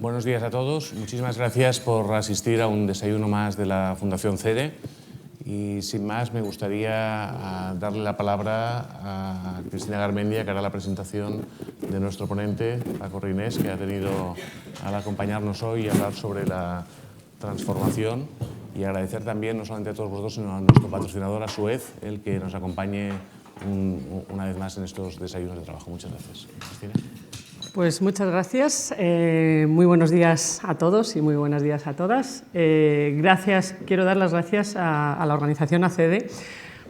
Buenos días a todos. Muchísimas gracias por asistir a un desayuno más de la Fundación CEDE. Y sin más, me gustaría darle la palabra a Cristina Garmendia, que hará la presentación de nuestro ponente, Paco Reynés, que ha tenido al acompañarnos hoy y hablar sobre la transformación. Y agradecer también, no solamente a todos vosotros, sino a nuestro patrocinador, a Suez, el que nos acompañe una vez más en estos desayunos de trabajo. Muchas gracias. Cristina. Pues muchas gracias. Muy buenos días a todos y muy buenos días a todas. Quiero dar las gracias a la organización ACEDE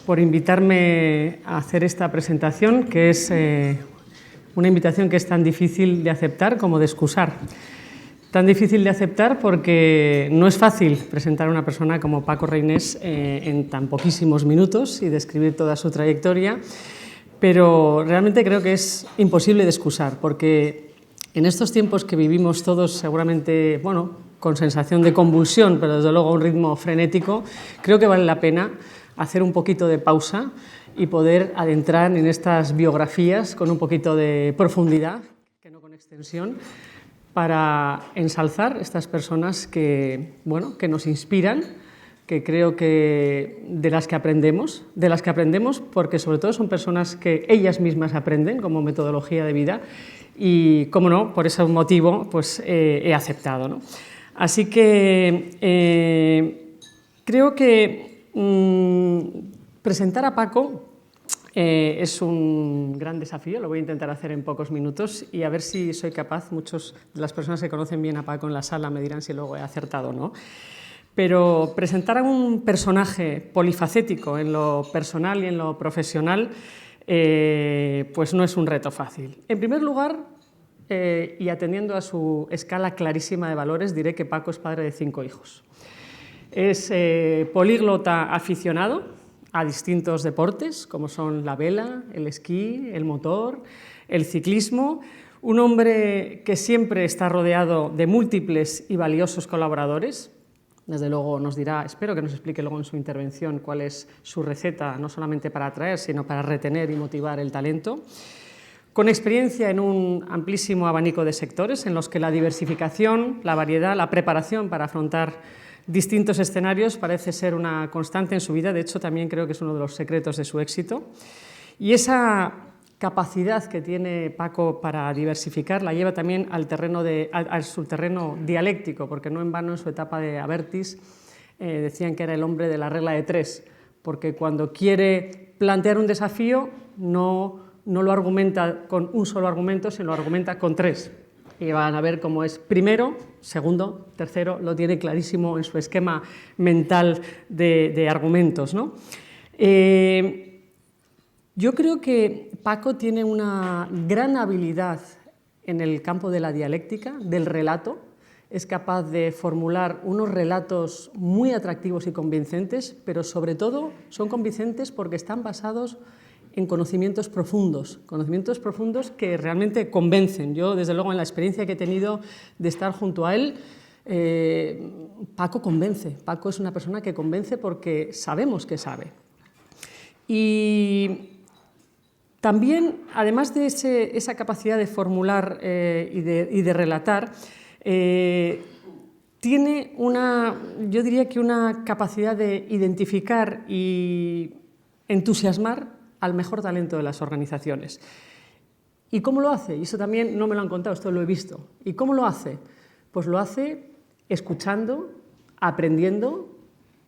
por invitarme a hacer esta presentación, que es una invitación que es tan difícil de aceptar como de excusar. Tan difícil de aceptar porque no es fácil presentar a una persona como Paco Reynés en tan poquísimos minutos y describir toda su trayectoria. Pero realmente creo que es imposible de excusar, porque en estos tiempos que vivimos todos seguramente, con sensación de convulsión, pero desde luego a un ritmo frenético, creo que vale la pena hacer un poquito de pausa y poder adentrar en estas biografías con un poquito de profundidad, que no con extensión, para ensalzar estas personas que nos inspiran, que creo que de las que aprendemos porque sobre todo son personas que ellas mismas aprenden como metodología de vida y, como no, por ese motivo pues he aceptado, ¿no? Así que creo que presentar a Paco es un gran desafío, lo voy a intentar hacer en pocos minutos y a ver si soy capaz. Muchas de las personas que conocen bien a Paco en la sala me dirán si luego he acertado o no. Pero presentar a un personaje polifacético en lo personal y en lo profesional pues no es un reto fácil. En primer lugar, y atendiendo a su escala clarísima de valores, diré que Paco es padre de 5 hijos. Es políglota aficionado a distintos deportes, como son la vela, el esquí, el motor, el ciclismo. Un hombre que siempre está rodeado de múltiples y valiosos colaboradores. Desde luego nos dirá, espero que nos explique luego en su intervención cuál es su receta, no solamente para atraer, sino para retener y motivar el talento. Con experiencia en un amplísimo abanico de sectores en los que la diversificación, la variedad, la preparación para afrontar distintos escenarios parece ser una constante en su vida. De hecho, también creo que es uno de los secretos de su éxito. Y esa capacidad que tiene Paco para diversificar la lleva también a su terreno dialéctico, porque no en vano en su etapa de Abertis decían que era el hombre de la regla de 3, porque cuando quiere plantear un desafío no lo argumenta con un solo argumento, sino lo argumenta con 3. Y van a ver cómo es primero, segundo, tercero, lo tiene clarísimo en su esquema mental de argumentos, ¿no? Yo creo que Paco tiene una gran habilidad en el campo de la dialéctica, del relato. Es capaz de formular unos relatos muy atractivos y convincentes, pero sobre todo son convincentes porque están basados en conocimientos profundos que realmente convencen. Yo, desde luego, en la experiencia que he tenido de estar junto a él, Paco convence. Paco es una persona que convence porque sabemos que sabe. Y también, además de esa capacidad de formular y de relatar, tiene yo diría que una capacidad de identificar y entusiasmar al mejor talento de las organizaciones. ¿Y cómo lo hace? Y eso también no me lo han contado, esto lo he visto. ¿Y cómo lo hace? Pues lo hace escuchando, aprendiendo,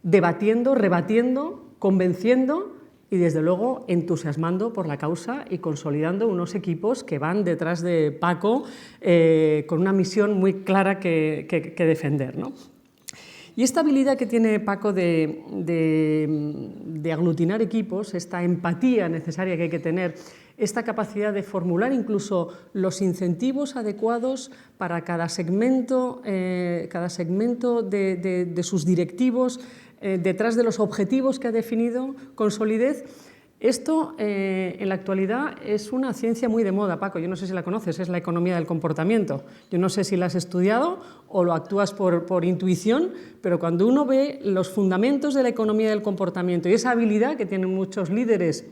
debatiendo, rebatiendo, convenciendo y, desde luego, entusiasmando por la causa y consolidando unos equipos que van detrás de Paco con una misión muy clara que defender, ¿no? Y esta habilidad que tiene Paco de aglutinar equipos, esta empatía necesaria que hay que tener, esta capacidad de formular incluso los incentivos adecuados para cada segmento de sus directivos, detrás de los objetivos que ha definido con solidez. Esto en la actualidad es una ciencia muy de moda, Paco, yo no sé si la conoces, es la economía del comportamiento. Yo no sé si la has estudiado o lo actúas por intuición, pero cuando uno ve los fundamentos de la economía del comportamiento y esa habilidad que tienen muchos líderes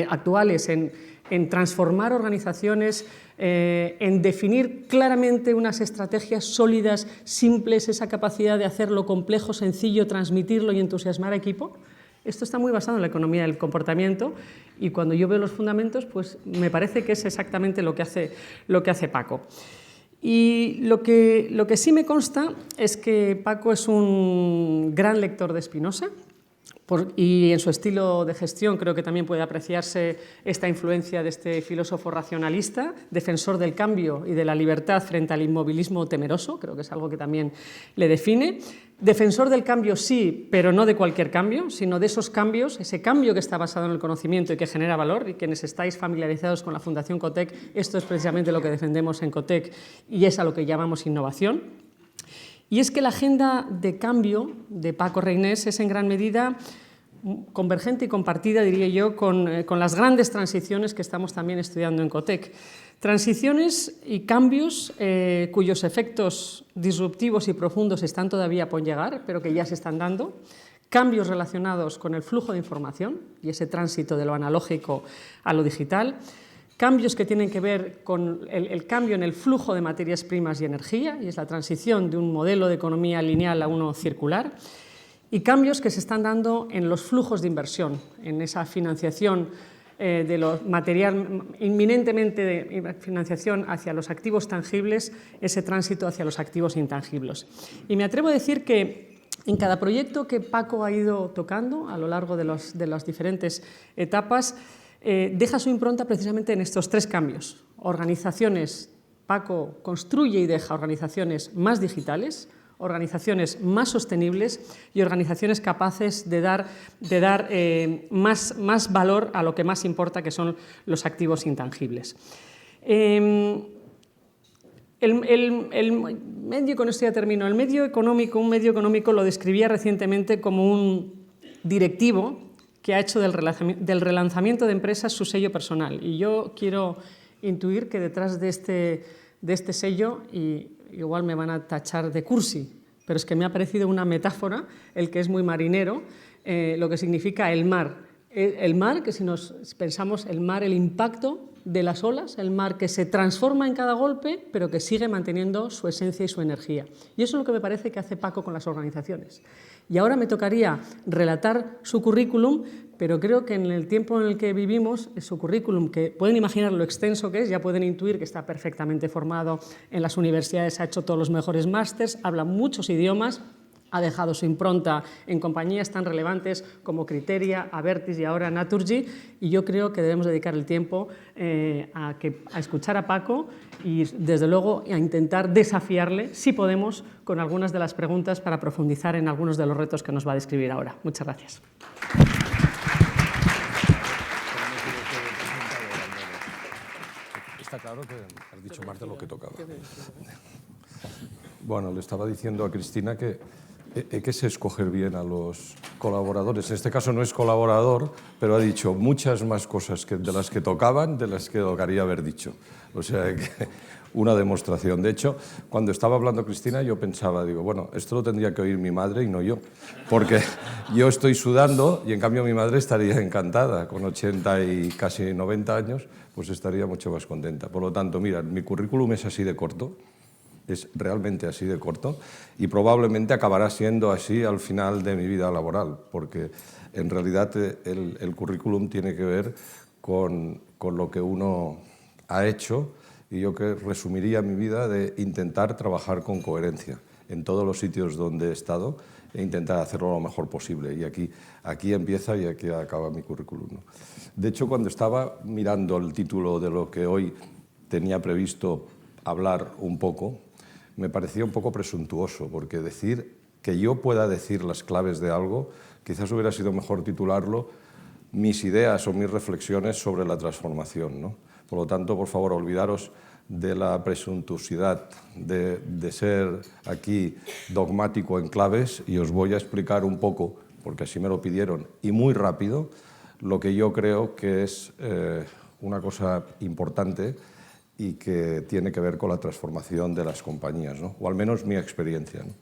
actuales en en transformar organizaciones, en definir claramente unas estrategias sólidas, simples, esa capacidad de hacerlo complejo, sencillo, transmitirlo y entusiasmar a equipo. Esto está muy basado en la economía del comportamiento y cuando yo veo los fundamentos, pues me parece que es exactamente lo que hace Paco. Y lo que sí me consta es que Paco es un gran lector de Spinoza y en su estilo de gestión creo que también puede apreciarse esta influencia de este filósofo racionalista, defensor del cambio y de la libertad frente al inmovilismo temeroso, creo que es algo que también le define. Defensor del cambio sí, pero no de cualquier cambio, sino de esos cambios, ese cambio que está basado en el conocimiento y que genera valor, y quienes estáis familiarizados con la Fundación COTEC, esto es precisamente lo que defendemos en COTEC y es a lo que llamamos innovación. Y es que la agenda de cambio de Paco Reynés es en gran medida convergente y compartida, diría yo, con las grandes transiciones que estamos también estudiando en COTEC. Transiciones y cambios cuyos efectos disruptivos y profundos están todavía por llegar, pero que ya se están dando. Cambios relacionados con el flujo de información y ese tránsito de lo analógico a lo digital. Cambios que tienen que ver con el cambio en el flujo de materias primas y energía, y es la transición de un modelo de economía lineal a uno circular, y cambios que se están dando en los flujos de inversión, en esa financiación de lo material, inminentemente de financiación hacia los activos tangibles, ese tránsito hacia los activos intangibles. Y me atrevo a decir que en cada proyecto que Paco ha ido tocando a lo largo de las diferentes etapas, deja su impronta precisamente en estos tres cambios. Organizaciones, Paco construye y deja organizaciones más digitales, organizaciones más sostenibles y organizaciones capaces de dar más valor a lo que más importa, que son los activos intangibles. El medio, con esto ya termino, un medio económico lo describía recientemente como un directivo que ha hecho del relanzamiento de empresas su sello personal. Y yo quiero intuir que detrás de este sello, y igual me van a tachar de cursi, pero es que me ha parecido una metáfora, el que es muy marinero, lo que significa el mar. El mar, que si nos pensamos el mar, el impacto de las olas, el mar que se transforma en cada golpe, pero que sigue manteniendo su esencia y su energía. Y eso es lo que me parece que hace Paco con las organizaciones. Y ahora me tocaría relatar su currículum, pero creo que en el tiempo en el que vivimos, su currículum, que pueden imaginar lo extenso que es, ya pueden intuir que está perfectamente formado en las universidades, ha hecho todos los mejores másters, habla muchos idiomas, ha dejado su impronta en compañías tan relevantes como Criteria, Abertis y ahora Naturgy, y yo creo que debemos dedicar el tiempo a escuchar a Paco y, desde luego, a intentar desafiarle, si podemos, con algunas de las preguntas para profundizar en algunos de los retos que nos va a describir ahora. Muchas gracias. Está claro que has dicho más de lo que tocaba. Bueno, le estaba diciendo a Cristina que hay que escoger bien a los colaboradores. En este caso no es colaborador, pero ha dicho muchas más cosas de las que tocaban, de las que tocaría haber dicho. O sea, que una demostración. De hecho, cuando estaba hablando Cristina, yo pensaba, digo, bueno, esto lo tendría que oír mi madre y no yo, porque yo estoy sudando y en cambio mi madre estaría encantada. Con 80 y casi 90 años, pues estaría mucho más contenta. Por lo tanto, mira, mi currículum es así de corto. Es realmente así de corto y probablemente acabará siendo así al final de mi vida laboral, porque en realidad el currículum tiene que ver con lo que uno ha hecho, y yo que resumiría mi vida de intentar trabajar con coherencia en todos los sitios donde he estado e intentar hacerlo lo mejor posible. Y aquí empieza y aquí acaba mi currículum, ¿no? De hecho, cuando estaba mirando el título de lo que hoy tenía previsto hablar un poco, me parecía un poco presuntuoso, porque decir que yo pueda decir las claves de algo, quizás hubiera sido mejor titularlo mis ideas o mis reflexiones sobre la transformación, ¿no? Por lo tanto, por favor, olvidaros de la presuntuosidad de ser aquí dogmático en claves, y os voy a explicar un poco, porque así me lo pidieron, y muy rápido, lo que yo creo que es una cosa importante y que tiene que ver con la transformación de las compañías, ¿no? O al menos mi experiencia, ¿no?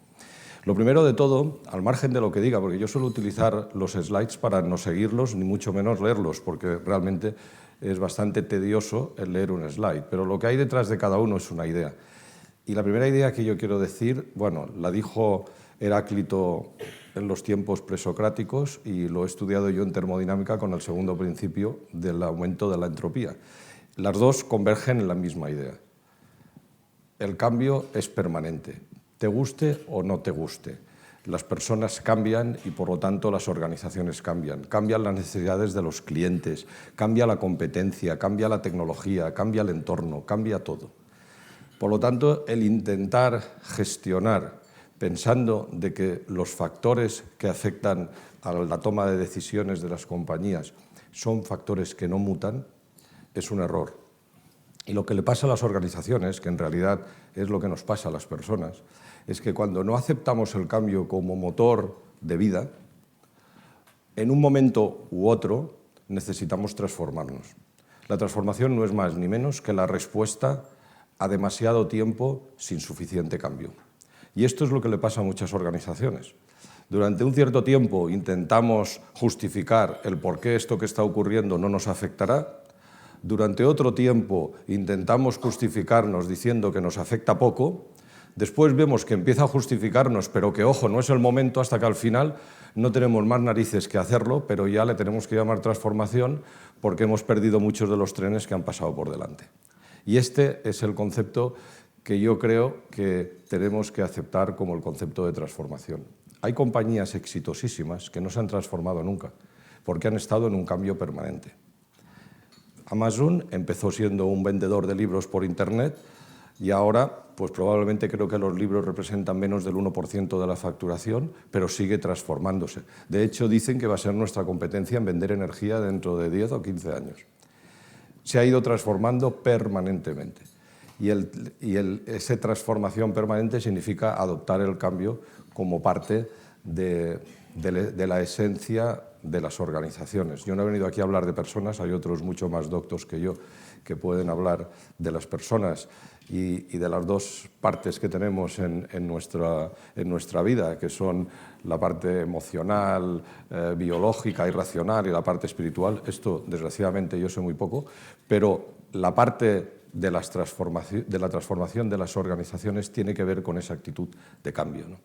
Lo primero de todo, al margen de lo que diga, porque yo suelo utilizar los slides para no seguirlos, ni mucho menos leerlos, porque realmente es bastante tedioso el leer un slide, pero lo que hay detrás de cada uno es una idea. Y la primera idea que yo quiero decir, bueno, la dijo Heráclito en los tiempos presocráticos y lo he estudiado yo en termodinámica con el segundo principio del aumento de la entropía. Las dos convergen en la misma idea. El cambio es permanente, te guste o no te guste. Las personas cambian y, por lo tanto, las organizaciones cambian. Cambian las necesidades de los clientes, cambia la competencia, cambia la tecnología, cambia el entorno, cambia todo. Por lo tanto, el intentar gestionar pensando de que los factores que afectan a la toma de decisiones de las compañías son factores que no mutan, es un error. Y lo que le pasa a las organizaciones, que en realidad es lo que nos pasa a las personas, es que cuando no aceptamos el cambio como motor de vida, en un momento u otro necesitamos transformarnos. La transformación no es más ni menos que la respuesta a demasiado tiempo sin suficiente cambio. Y esto es lo que le pasa a muchas organizaciones. Durante un cierto tiempo intentamos justificar el por qué esto que está ocurriendo no nos afectará. Durante otro tiempo intentamos justificarnos diciendo que nos afecta poco. Después vemos que empieza a justificarnos, pero que, ojo, no es el momento, hasta que al final no tenemos más narices que hacerlo, pero ya le tenemos que llamar transformación porque hemos perdido muchos de los trenes que han pasado por delante. Y este es el concepto que yo creo que tenemos que aceptar como el concepto de transformación. Hay compañías exitosísimas que no se han transformado nunca, porque han estado en un cambio permanente. Amazon empezó siendo un vendedor de libros por Internet y ahora, pues probablemente creo que los libros representan menos del 1% de la facturación, pero sigue transformándose. De hecho, dicen que va a ser nuestra competencia en vender energía dentro de 10 o 15 años. Se ha ido transformando permanentemente. Y esa transformación permanente significa adoptar el cambio como parte de la esencia de las organizaciones. Yo no he venido aquí a hablar de personas, hay otros mucho más doctos que yo que pueden hablar de las personas y de las dos partes que tenemos en nuestra vida, que son la parte emocional, biológica y racional y la parte espiritual. Esto, desgraciadamente, yo sé muy poco, pero la parte de la transformación de las organizaciones tiene que ver con esa actitud de cambio, ¿no?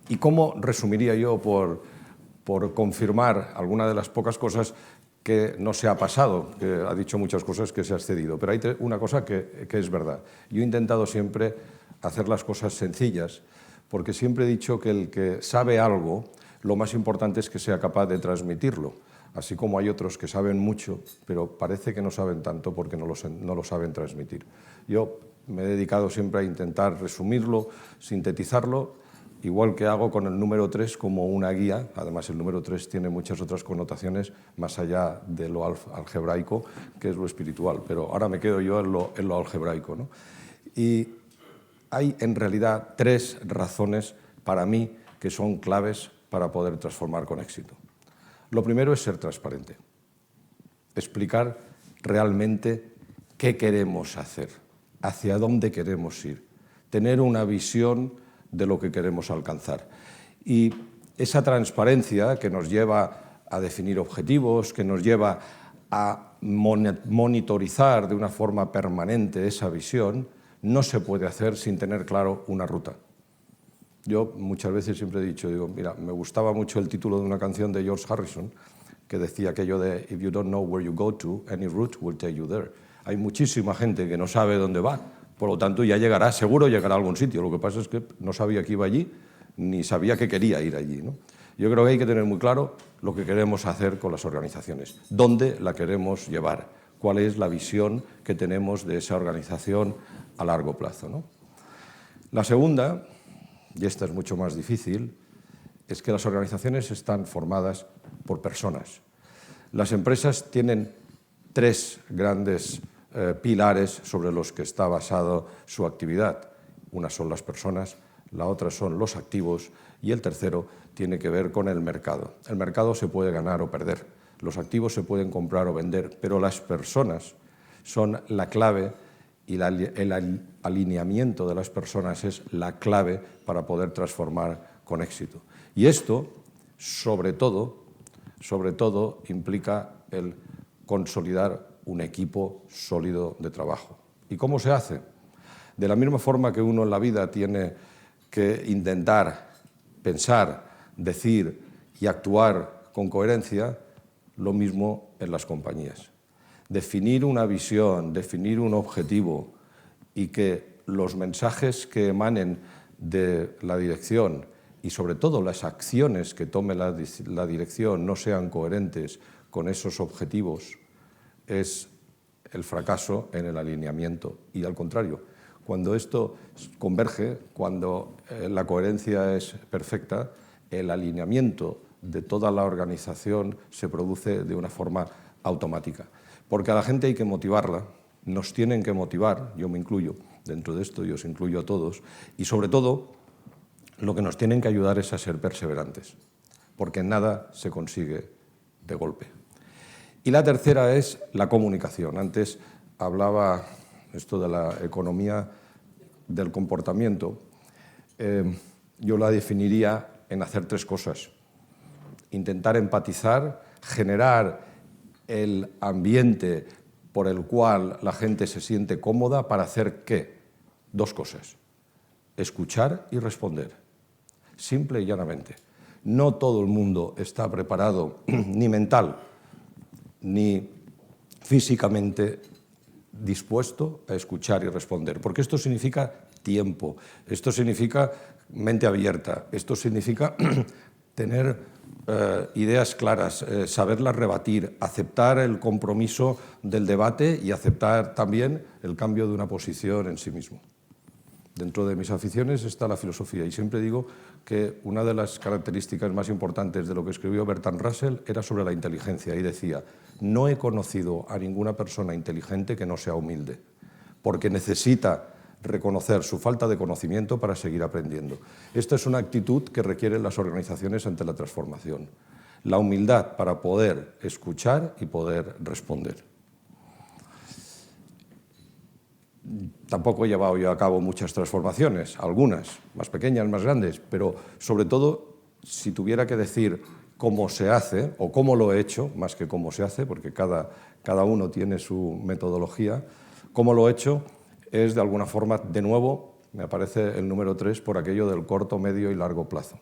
¿Y cómo resumiría yo por confirmar alguna de las pocas cosas que no se ha pasado? Que ha dicho muchas cosas que se ha excedido, pero hay una cosa que es verdad. Yo he intentado siempre hacer las cosas sencillas, porque siempre he dicho que el que sabe algo, lo más importante es que sea capaz de transmitirlo. Así como hay otros que saben mucho, pero parece que no saben tanto porque no lo saben transmitir. Yo me he dedicado siempre a intentar resumirlo, sintetizarlo, igual que hago con el número 3 como una guía. Además, el número 3 tiene muchas otras connotaciones más allá de lo algebraico, que es lo espiritual, pero ahora me quedo yo en lo algebraico, ¿no? Y hay en realidad 3 razones para mí que son claves para poder transformar con éxito. Lo primero es ser transparente, explicar realmente qué queremos hacer, hacia dónde queremos ir, tener una visión de lo que queremos alcanzar. Y esa transparencia que nos lleva a definir objetivos, que nos lleva a monitorizar de una forma permanente esa visión, no se puede hacer sin tener claro una ruta. Yo muchas veces siempre he dicho, digo, mira, me gustaba mucho el título de una canción de George Harrison que decía aquello de "If you don't know where you go to, any route will take you there". Hay muchísima gente que no sabe dónde va, por lo tanto ya llegará, seguro llegará a algún sitio. Lo que pasa es que no sabía que iba allí, ni sabía que quería ir allí, ¿no? Yo creo que hay que tener muy claro lo que queremos hacer con las organizaciones, dónde la queremos llevar, cuál es la visión que tenemos de esa organización a largo plazo, ¿no? La segunda, y esta es mucho más difícil, es que las organizaciones están formadas por personas. Las empresas tienen 3 grandes pilares sobre los que está basada su actividad. Una son las personas, la otra son los activos y el tercero tiene que ver con el mercado. El mercado se puede ganar o perder, los activos se pueden comprar o vender, pero las personas son la clave y el alineamiento de las personas es la clave para poder transformar con éxito. Y esto, sobre todo, implica el consolidar un equipo sólido de trabajo. ¿Y cómo se hace? De la misma forma que uno en la vida tiene que intentar pensar, decir y actuar con coherencia, lo mismo en las compañías. Definir una visión, definir un objetivo y que los mensajes que emanen de la dirección y sobre todo las acciones que tome la dirección no sean coherentes con esos objetivos es el fracaso en el alineamiento. Y al contrario, cuando esto converge, cuando la coherencia es perfecta, el alineamiento de toda la organización se produce de una forma automática. Porque a la gente hay que motivarla, nos tienen que motivar, yo me incluyo dentro de esto, yo os incluyo a todos, y sobre todo lo que nos tienen que ayudar es a ser perseverantes, porque nada se consigue de golpe. Y la tercera es la comunicación. Antes hablaba esto de la economía del comportamiento. Yo la definiría en hacer tres cosas. Intentar empatizar, generar el ambiente por el cual la gente se siente cómoda para hacer ¿qué? Dos cosas. Escuchar y responder. Simple y llanamente. No todo el mundo está preparado, ni mental, ni físicamente dispuesto a escuchar y responder, porque esto significa tiempo, esto significa mente abierta, esto significa tener ideas claras, saberlas rebatir, aceptar el compromiso del debate y aceptar también el cambio de una posición en sí mismo. Dentro de mis aficiones está la filosofía y siempre digo que una de las características más importantes de lo que escribió Bertrand Russell era sobre la inteligencia y decía: no he conocido a ninguna persona inteligente que no sea humilde, porque necesita reconocer su falta de conocimiento para seguir aprendiendo. Esta es una actitud que requieren las organizaciones ante la transformación. La humildad para poder escuchar y poder responder. Tampoco he llevado yo a cabo muchas transformaciones, algunas, más pequeñas, más grandes, pero sobre todo, si tuviera que decir cómo se hace o cómo lo he hecho, más que cómo se hace, porque cada uno tiene su metodología, cómo lo he hecho es de alguna forma, de nuevo, me aparece el número 3 por aquello del corto, medio y largo plazo.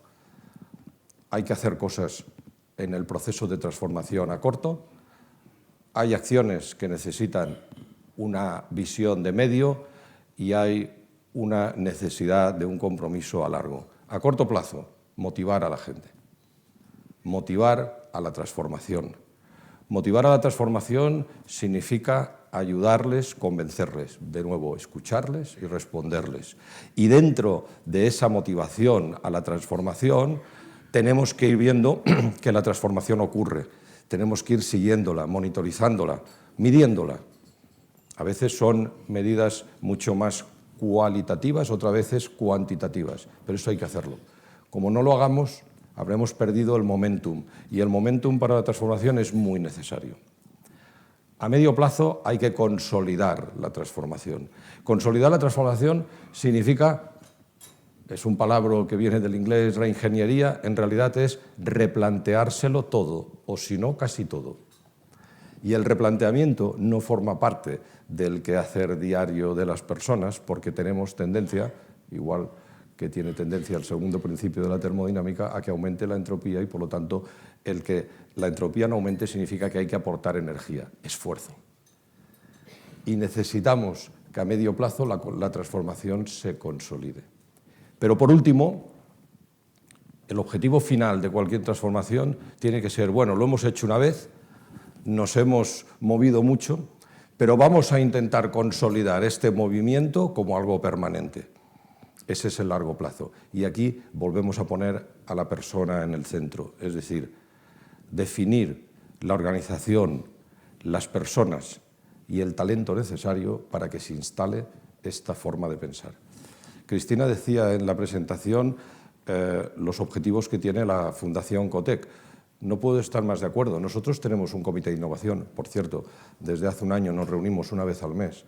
Hay que hacer cosas en el proceso de transformación a corto, hay acciones que necesitan una visión de medio y hay una necesidad de un compromiso a largo. A corto plazo, motivar a la gente, motivar a la transformación. Motivar a la transformación significa ayudarles, convencerles, de nuevo, escucharles y responderles. Y dentro de esa motivación a la transformación, tenemos que ir viendo que la transformación ocurre, tenemos que ir siguiéndola, monitorizándola, midiéndola. A veces son medidas mucho más cualitativas, otras veces cuantitativas, pero eso hay que hacerlo. Como no lo hagamos, habremos perdido el momentum, y el momentum para la transformación es muy necesario. A medio plazo hay que consolidar la transformación. Consolidar la transformación significa, es un palabra que viene del inglés reingeniería, en realidad es replanteárselo todo, o si no, casi todo. Y el replanteamiento no forma parte del quehacer diario de las personas, porque tenemos tendencia, igual que tiene tendencia el segundo principio de la termodinámica, a que aumente la entropía y, por lo tanto, el que la entropía no aumente significa que hay que aportar energía, esfuerzo. Y necesitamos que a medio plazo la transformación se consolide. Pero, por último, el objetivo final de cualquier transformación tiene que ser, bueno, lo hemos hecho una vez, nos hemos movido mucho, pero vamos a intentar consolidar este movimiento como algo permanente. Ese es el largo plazo. Y aquí volvemos a poner a la persona en el centro, es decir, definir la organización, las personas y el talento necesario para que se instale esta forma de pensar. Cristina decía en la presentación los objetivos que tiene la Fundación Cotec. No puedo estar más de acuerdo. Nosotros tenemos un comité de innovación, por cierto, desde hace un año nos reunimos una vez al mes.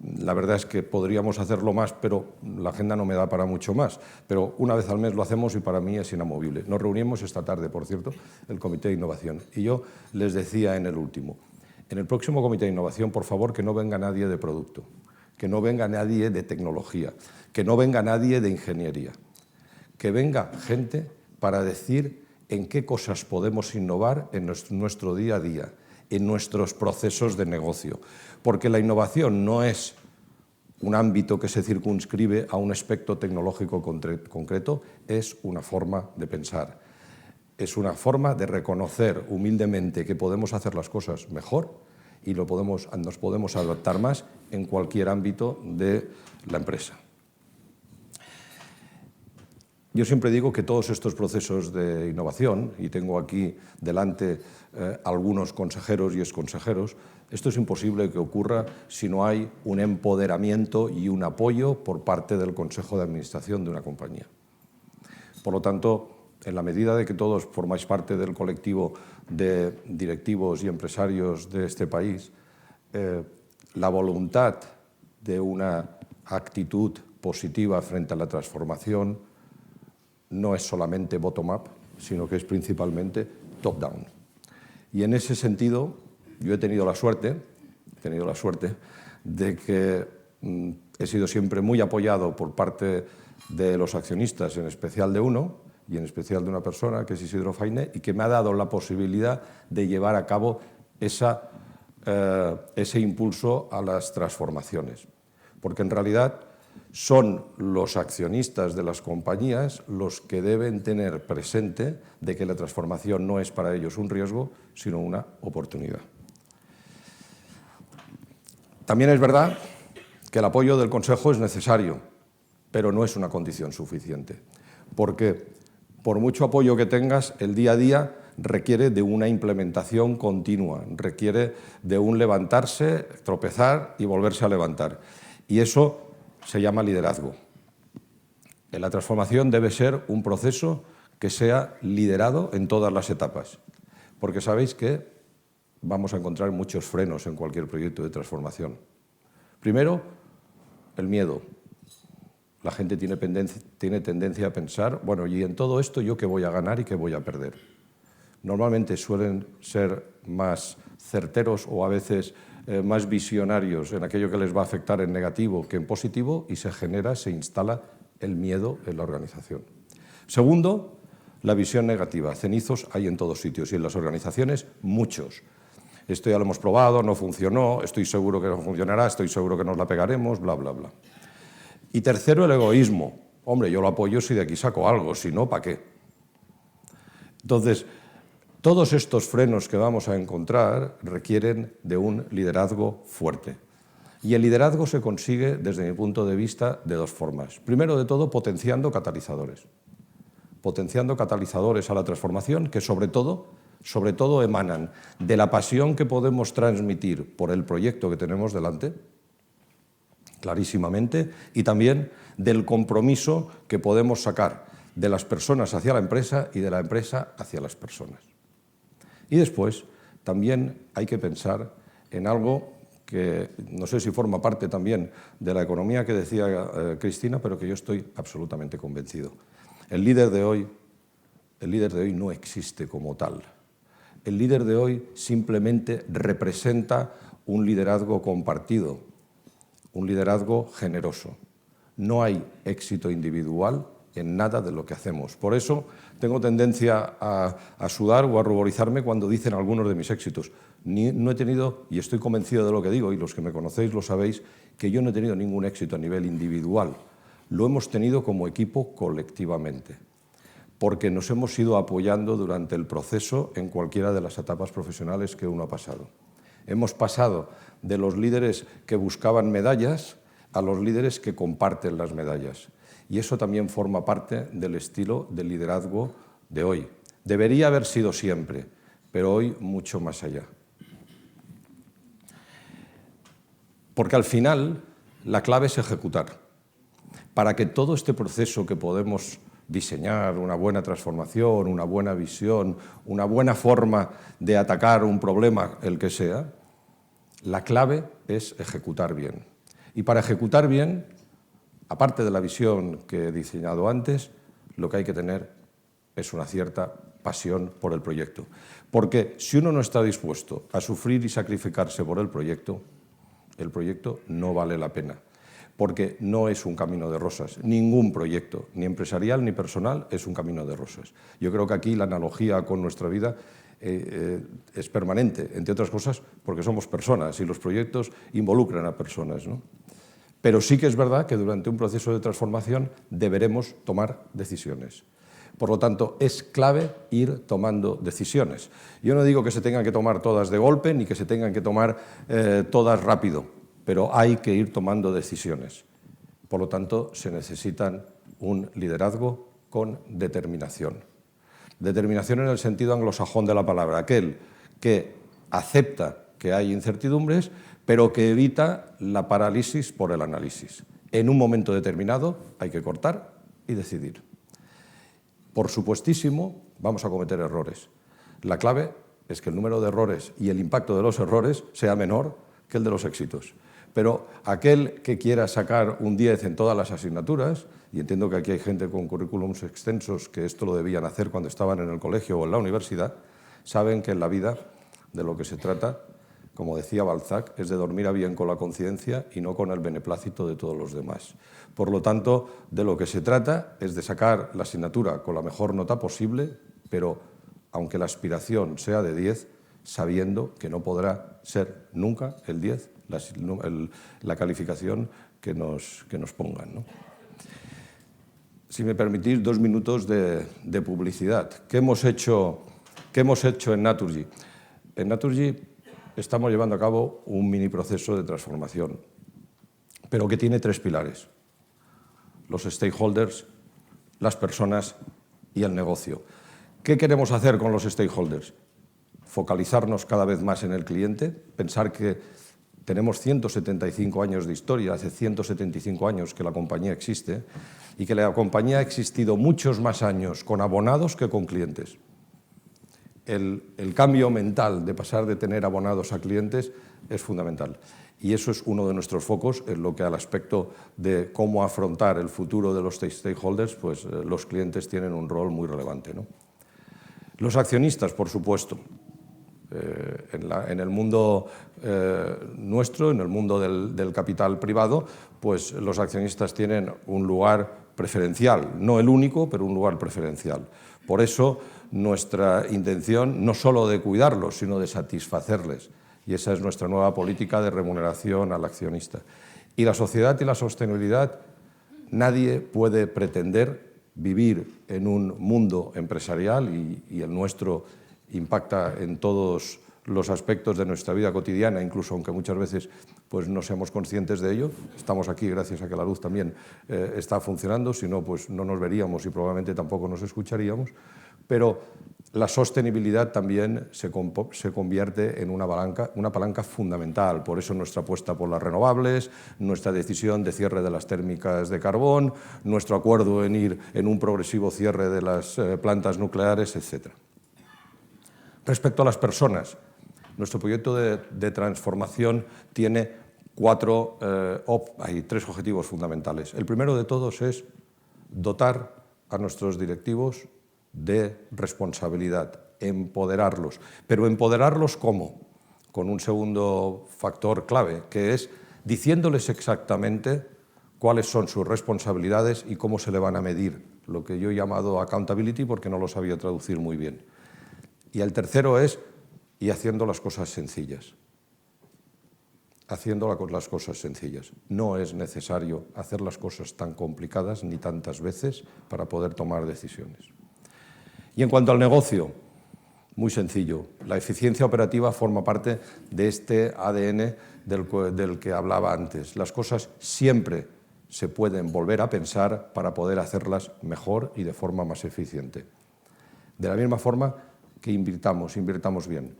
La verdad es que podríamos hacerlo más, pero la agenda no me da para mucho más. Pero una vez al mes lo hacemos y para mí es inamovible. Nos reunimos esta tarde, por cierto, el Comité de Innovación. Y yo les decía en el último, En el próximo comité de innovación, por favor, que no venga nadie de producto, que no venga nadie de tecnología, que no venga nadie de ingeniería, que venga gente para decir en qué cosas podemos innovar en nuestro día a día, en nuestros procesos de negocio. Porque la innovación no es un ámbito que se circunscribe a un aspecto tecnológico concreto, es una forma de pensar. Es una forma de reconocer humildemente que podemos hacer las cosas mejor y nos podemos adaptar más en cualquier ámbito de la empresa. Yo siempre digo que todos estos procesos de innovación, y tengo aquí delante algunos consejeros y exconsejeros, esto es imposible que ocurra si no hay un empoderamiento y un apoyo por parte del Consejo de Administración de una compañía. Por lo tanto, en la medida de que todos formáis parte del colectivo de directivos y empresarios de este país, la voluntad de una actitud positiva frente a la transformación no es solamente bottom-up, sino que es principalmente top-down. Y en ese sentido, yo he tenido la suerte de que he sido siempre muy apoyado por parte de los accionistas, en especial de uno, y en especial de una persona, que es Isidro Fainé, y que me ha dado la posibilidad de llevar a cabo ese impulso a las transformaciones. Porque en realidad son los accionistas de las compañías los que deben tener presente de que la transformación no es para ellos un riesgo, sino una oportunidad. También es verdad que el apoyo del Consejo es necesario, pero no es una condición suficiente, porque por mucho apoyo que tengas, el día a día requiere de una implementación continua, requiere de un levantarse, tropezar y volverse a levantar. Y eso se llama liderazgo. La transformación debe ser un proceso que sea liderado en todas las etapas, porque sabéis que vamos a encontrar muchos frenos en cualquier proyecto de transformación. Primero, el miedo. La gente tiene tendencia a pensar, bueno, y en todo esto yo qué voy a ganar y qué voy a perder. Normalmente suelen ser más certeros o a veces más visionarios en aquello que les va a afectar en negativo que en positivo, y se instala el miedo en la organización. Segundo, la visión negativa. Cenizos hay en todos sitios y en las organizaciones muchos. Esto ya lo hemos probado, no funcionó, estoy seguro que no funcionará, estoy seguro que nos la pegaremos, bla, bla, bla. Y tercero, el egoísmo. Hombre, yo lo apoyo si de aquí saco algo, si no, ¿para qué? Entonces, todos estos frenos que vamos a encontrar requieren de un liderazgo fuerte. Y el liderazgo se consigue, desde mi punto de vista, de dos formas. Primero de todo, potenciando catalizadores. Potenciando catalizadores a la transformación que sobre todo emanan de la pasión que podemos transmitir por el proyecto que tenemos delante, clarísimamente, y también del compromiso que podemos sacar de las personas hacia la empresa y de la empresa hacia las personas. Y después también hay que pensar en algo que no sé si forma parte también de la economía que decía Cristina, pero que yo estoy absolutamente convencido. El líder de hoy no existe como tal. El líder de hoy simplemente representa un liderazgo compartido, un liderazgo generoso. No hay éxito individual en nada de lo que hacemos. Por eso tengo tendencia a sudar o a ruborizarme cuando dicen algunos de mis éxitos. No he tenido, y estoy convencido de lo que digo, y los que me conocéis lo sabéis, que yo no he tenido ningún éxito a nivel individual. Lo hemos tenido como equipo colectivamente, porque nos hemos ido apoyando durante el proceso en cualquiera de las etapas profesionales que uno ha pasado. Hemos pasado de los líderes que buscaban medallas a los líderes que comparten las medallas. Y eso también forma parte del estilo de liderazgo de hoy. Debería haber sido siempre, pero hoy mucho más allá. Porque al final la clave es ejecutar. Para que todo este proceso que podemos diseñar, una buena transformación, una buena visión, una buena forma de atacar un problema, el que sea, la clave es ejecutar bien. Y para ejecutar bien, aparte de la visión que he diseñado antes, lo que hay que tener es una cierta pasión por el proyecto. Porque si uno no está dispuesto a sufrir y sacrificarse por el proyecto no vale la pena. Porque no es un camino de rosas. Ningún proyecto, ni empresarial ni personal, es un camino de rosas. Yo creo que aquí la analogía con nuestra vida es permanente, entre otras cosas porque somos personas y los proyectos involucran a personas, ¿no? Pero sí que es verdad que durante un proceso de transformación deberemos tomar decisiones. Por lo tanto, es clave ir tomando decisiones. Yo no digo que se tengan que tomar todas de golpe ni que se tengan que tomar todas rápido, pero hay que ir tomando decisiones. Por lo tanto, se necesitan un liderazgo con determinación. Determinación en el sentido anglosajón de la palabra, aquel que acepta que hay incertidumbres, pero que evita la parálisis por el análisis. En un momento determinado hay que cortar y decidir. Por supuestísimo, vamos a cometer errores. La clave es que el número de errores y el impacto de los errores sea menor que el de los éxitos. Pero aquel que quiera sacar un 10 en todas las asignaturas, y entiendo que aquí hay gente con currículums extensos que esto lo debían hacer cuando estaban en el colegio o en la universidad, saben que en la vida de lo que se trata, como decía Balzac, es de dormir a bien con la conciencia y no con el beneplácito de todos los demás. Por lo tanto, de lo que se trata es de sacar la asignatura con la mejor nota posible, pero aunque la aspiración sea de 10, sabiendo que no podrá ser nunca el 10 la calificación que nos pongan, ¿no? Si me permitís, 2 minutos de publicidad. ¿Qué hemos hecho en Naturgy? En Naturgy estamos llevando a cabo un mini proceso de transformación, pero que tiene 3 pilares: los stakeholders, las personas y el negocio. ¿Qué queremos hacer con los stakeholders? Focalizarnos cada vez más en el cliente, pensar que tenemos 175 años de historia, hace 175 años que la compañía existe y que la compañía ha existido muchos más años con abonados que con clientes. El cambio mental de pasar de tener abonados a clientes es fundamental. Y eso es uno de nuestros focos en lo que al aspecto de cómo afrontar el futuro de los stakeholders, pues los clientes tienen un rol muy relevante, ¿no? Los accionistas, por supuesto. En el mundo nuestro, en el mundo del capital privado, pues los accionistas tienen un lugar preferencial, no el único, pero un lugar preferencial. Por eso nuestra intención no solo de cuidarlos, sino de satisfacerles. Y esa es nuestra nueva política de remuneración al accionista. Y la sociedad y la sostenibilidad, nadie puede pretender vivir en un mundo empresarial, y el nuestro impacta en todos los aspectos de nuestra vida cotidiana, incluso aunque muchas veces pues, no seamos conscientes de ello. Estamos aquí gracias a que la luz también está funcionando, si no, pues no nos veríamos y probablemente tampoco nos escucharíamos. Pero la sostenibilidad también se convierte en una palanca fundamental. Por eso nuestra apuesta por las renovables, nuestra decisión de cierre de las térmicas de carbón, nuestro acuerdo en ir en un progresivo cierre de las plantas nucleares, etc. Respecto a las personas, nuestro proyecto de transformación tiene 3 objetivos fundamentales. El primero de todos es dotar a nuestros directivos de responsabilidad, empoderarlos. Pero empoderarlos ¿cómo? Con un segundo factor clave, que es diciéndoles exactamente cuáles son sus responsabilidades y cómo se le van a medir, lo que yo he llamado accountability porque no lo sabía traducir muy bien. Y el tercero es, y haciendo las cosas sencillas. Haciendo las cosas sencillas. No es necesario hacer las cosas tan complicadas ni tantas veces para poder tomar decisiones. Y en cuanto al negocio, muy sencillo. La eficiencia operativa forma parte de este ADN del que hablaba antes. Las cosas siempre se pueden volver a pensar para poder hacerlas mejor y de forma más eficiente. De la misma forma que invirtamos bien.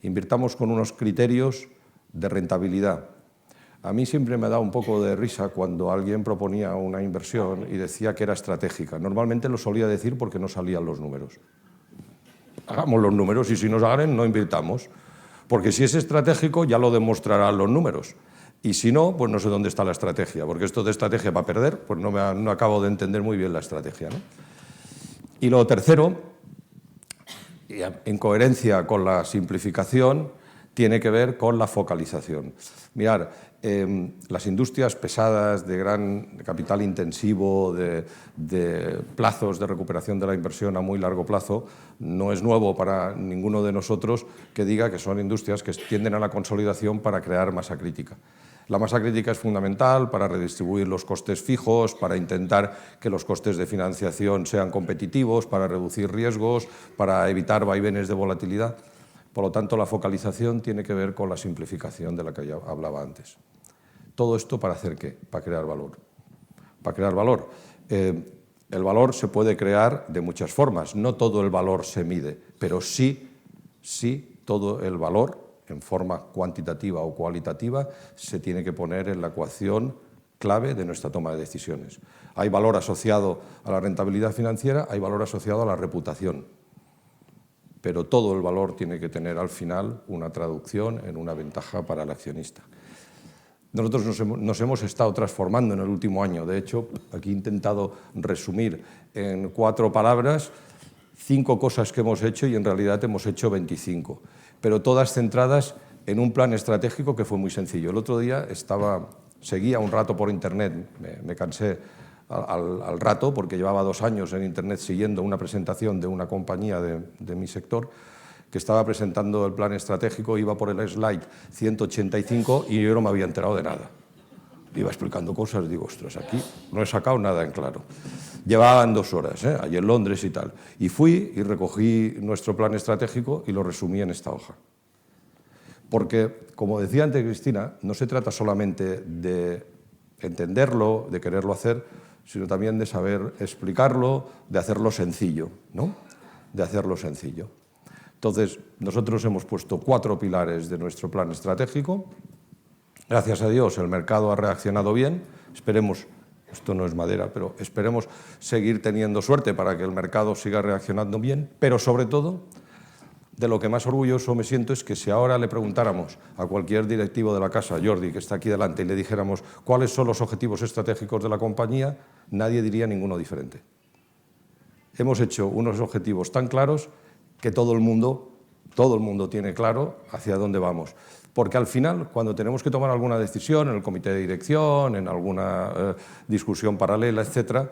Invirtamos con unos criterios de rentabilidad. A mí siempre me da un poco de risa cuando alguien proponía una inversión y decía que era estratégica. Normalmente lo solía decir porque no salían los números. Hagamos los números y si nos salen no invirtamos. Porque si es estratégico ya lo demostrarán los números. Y si no, pues no sé dónde está la estrategia. Porque esto de estrategia para perder, pues no acabo de entender muy bien la estrategia, ¿no? Y lo tercero en coherencia con la simplificación, tiene que ver con la focalización. Mirad, las industrias pesadas, de gran capital intensivo, de plazos de recuperación de la inversión a muy largo plazo, no es nuevo para ninguno de nosotros que diga que son industrias que tienden a la consolidación para crear masa crítica. La masa crítica es fundamental para redistribuir los costes fijos, para intentar que los costes de financiación sean competitivos, para reducir riesgos, para evitar vaivenes de volatilidad. Por lo tanto, la focalización tiene que ver con la simplificación de la que ya hablaba antes. ¿Todo esto para hacer qué? Para crear valor. Para crear valor. El valor se puede crear de muchas formas. No todo el valor se mide, pero sí todo el valor, en forma cuantitativa o cualitativa, se tiene que poner en la ecuación clave de nuestra toma de decisiones. Hay valor asociado a la rentabilidad financiera, hay valor asociado a la reputación, pero todo el valor tiene que tener al final una traducción en una ventaja para el accionista. Nosotros nos hemos estado transformando en el último año. De hecho, aquí he intentado resumir en 4 palabras 5 cosas que hemos hecho y en realidad hemos hecho 25, pero todas centradas en un plan estratégico que fue muy sencillo. El otro día seguía un rato por internet, me cansé al rato porque llevaba 2 años en internet siguiendo una presentación de una compañía de mi sector que estaba presentando el plan estratégico, iba por el slide 185 y yo no me había enterado de nada. Iba explicando cosas, digo, ostras, aquí no he sacado nada en claro. Llevaban 2 horas, allí en Londres y tal. Y fui y recogí nuestro plan estratégico y lo resumí en esta hoja. Porque, como decía antes Cristina, no se trata solamente de entenderlo, de quererlo hacer, sino también de saber explicarlo, de hacerlo sencillo, ¿no? De hacerlo sencillo. Entonces, nosotros hemos puesto 4 pilares de nuestro plan estratégico. Gracias a Dios, el mercado ha reaccionado bien. Esperemos, esto no es madera, pero esperemos seguir teniendo suerte para que el mercado siga reaccionando bien, pero sobre todo, de lo que más orgulloso me siento es que si ahora le preguntáramos a cualquier directivo de la casa, Jordi, que está aquí delante, y le dijéramos cuáles son los objetivos estratégicos de la compañía, nadie diría ninguno diferente. Hemos hecho unos objetivos tan claros que todo el mundo tiene claro hacia dónde vamos. Porque al final, cuando tenemos que tomar alguna decisión en el comité de dirección, en alguna discusión paralela, etc.,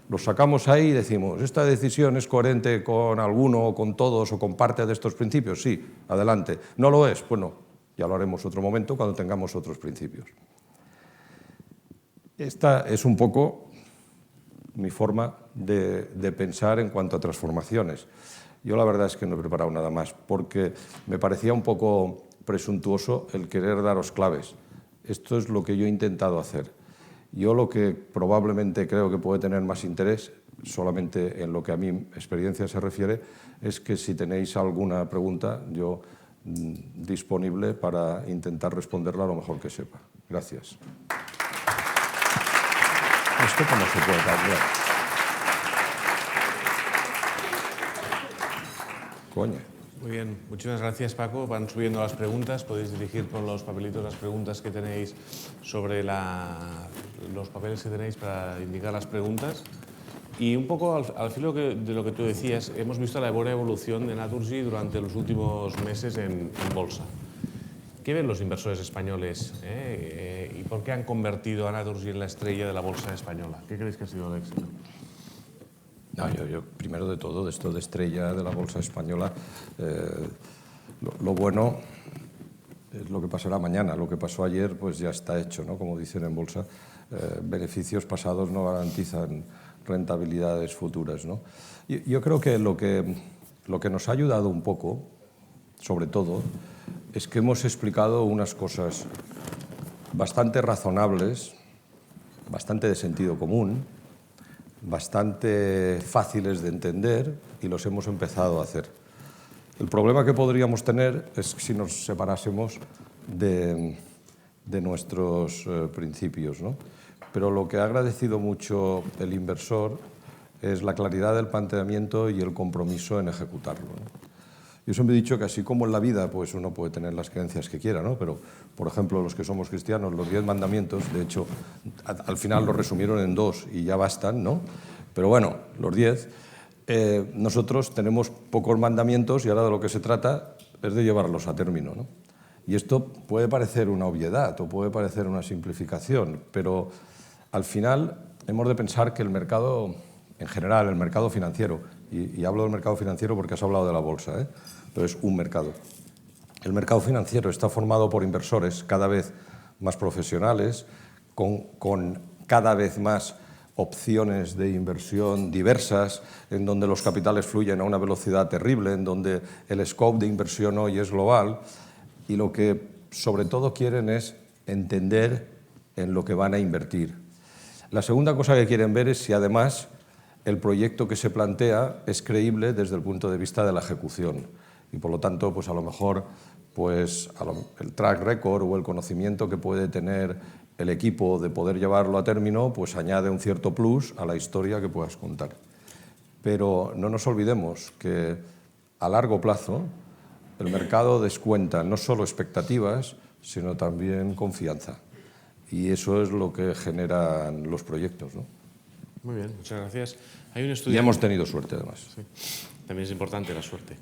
los sacamos ahí y decimos, ¿esta decisión es coherente con alguno, o con todos, o con parte de estos principios? Sí, adelante. ¿No lo es? Pues no, ya lo haremos otro momento cuando tengamos otros principios. Esta es un poco mi forma de pensar en cuanto a transformaciones. Yo la verdad es que no he preparado nada más, porque me parecía un poco presuntuoso el querer daros claves. Esto es lo que yo he intentado hacer. Yo lo que probablemente creo que puede tener más interés, solamente en lo que a mi experiencia se refiere, es que si tenéis alguna pregunta, yo disponible para intentar responderla lo mejor que sepa. Gracias. ¿Esto cómo se puede cambiar? Coño. Muy bien, muchísimas gracias, Paco. Van subiendo las preguntas, podéis dirigir con los papelitos las preguntas que tenéis sobre los papeles que tenéis para indicar las preguntas. Y un poco al filo de lo que tú decías, hemos visto la buena evolución de Naturgy durante los últimos meses en bolsa. ¿Qué ven los inversores españoles? ¿Y por qué han convertido a Naturgy en la estrella de la bolsa española? ¿Qué creéis que ha sido el éxito? No, yo primero de todo, de esto de estrella de la bolsa española, lo bueno es lo que pasará mañana. Lo que pasó ayer pues ya está hecho, ¿no? Como dicen en bolsa, beneficios pasados no garantizan rentabilidades futuras, ¿no? Yo creo que lo que nos ha ayudado un poco, sobre todo, es que hemos explicado unas cosas bastante razonables, bastante de sentido común, bastante fáciles de entender y los hemos empezado a hacer. El problema que podríamos tener es si nos separásemos de nuestros principios, ¿no? Pero lo que ha agradecido mucho el inversor es la claridad del planteamiento y el compromiso en ejecutarlo, ¿no? Yo siempre he dicho que así como en la vida pues uno puede tener las creencias que quiera, ¿no? Pero, por ejemplo, los que somos cristianos, los 10 mandamientos, de hecho, al final los resumieron en 2 y ya bastan, ¿no? Pero bueno, los 10, nosotros tenemos pocos mandamientos y ahora de lo que se trata es de llevarlos a término, ¿no? Y esto puede parecer una obviedad o puede parecer una simplificación, pero al final hemos de pensar que el mercado, en general, el mercado financiero, y hablo del mercado financiero porque has hablado de la bolsa, pero es un mercado. El mercado financiero está formado por inversores cada vez más profesionales, con cada vez más opciones de inversión diversas, en donde los capitales fluyen a una velocidad terrible, en donde el scope de inversión hoy es global, y lo que sobre todo quieren es entender en lo que van a invertir. La segunda cosa que quieren ver es si además el proyecto que se plantea es creíble desde el punto de vista de la ejecución, y por lo tanto, pues a lo mejor el track record o el conocimiento que puede tener el equipo de poder llevarlo a término, pues añade un cierto plus a la historia que puedas contar. Pero no nos olvidemos que a largo plazo el mercado descuenta no solo expectativas, sino también confianza. Y eso es lo que generan los proyectos, ¿no? Muy bien, muchas gracias. Hay un estudiante... Y hemos tenido suerte, además. Sí, también es importante la suerte.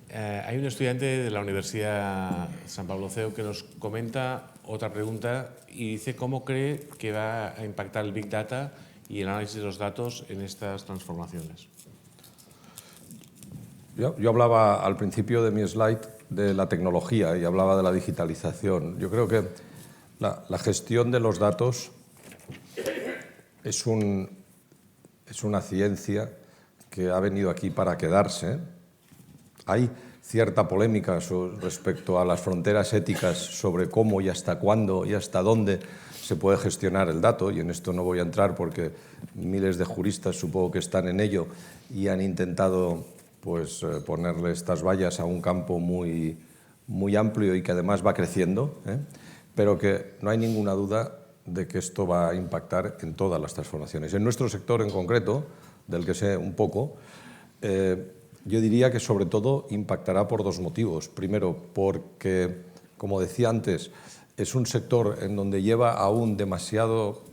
Hay un estudiante de la Universidad San Pablo CEU que nos comenta otra pregunta y dice cómo cree que va a impactar el Big Data y el análisis de los datos en estas transformaciones. Yo hablaba al principio de mi slide de la tecnología y hablaba de la digitalización. Yo creo que la gestión de los datos es una ciencia que ha venido aquí para quedarse. Hay cierta polémica respecto a las fronteras éticas sobre cómo y hasta cuándo y hasta dónde se puede gestionar el dato, y en esto no voy a entrar porque miles de juristas supongo que están en ello y han intentado pues, ponerle estas vallas a un campo muy, muy amplio y que además va creciendo, pero que no hay ninguna duda de que esto va a impactar en todas las transformaciones. En nuestro sector en concreto, del que sé un poco, yo diría que sobre todo impactará por dos motivos. Primero, porque, como decía antes, es un sector en donde lleva aún demasiado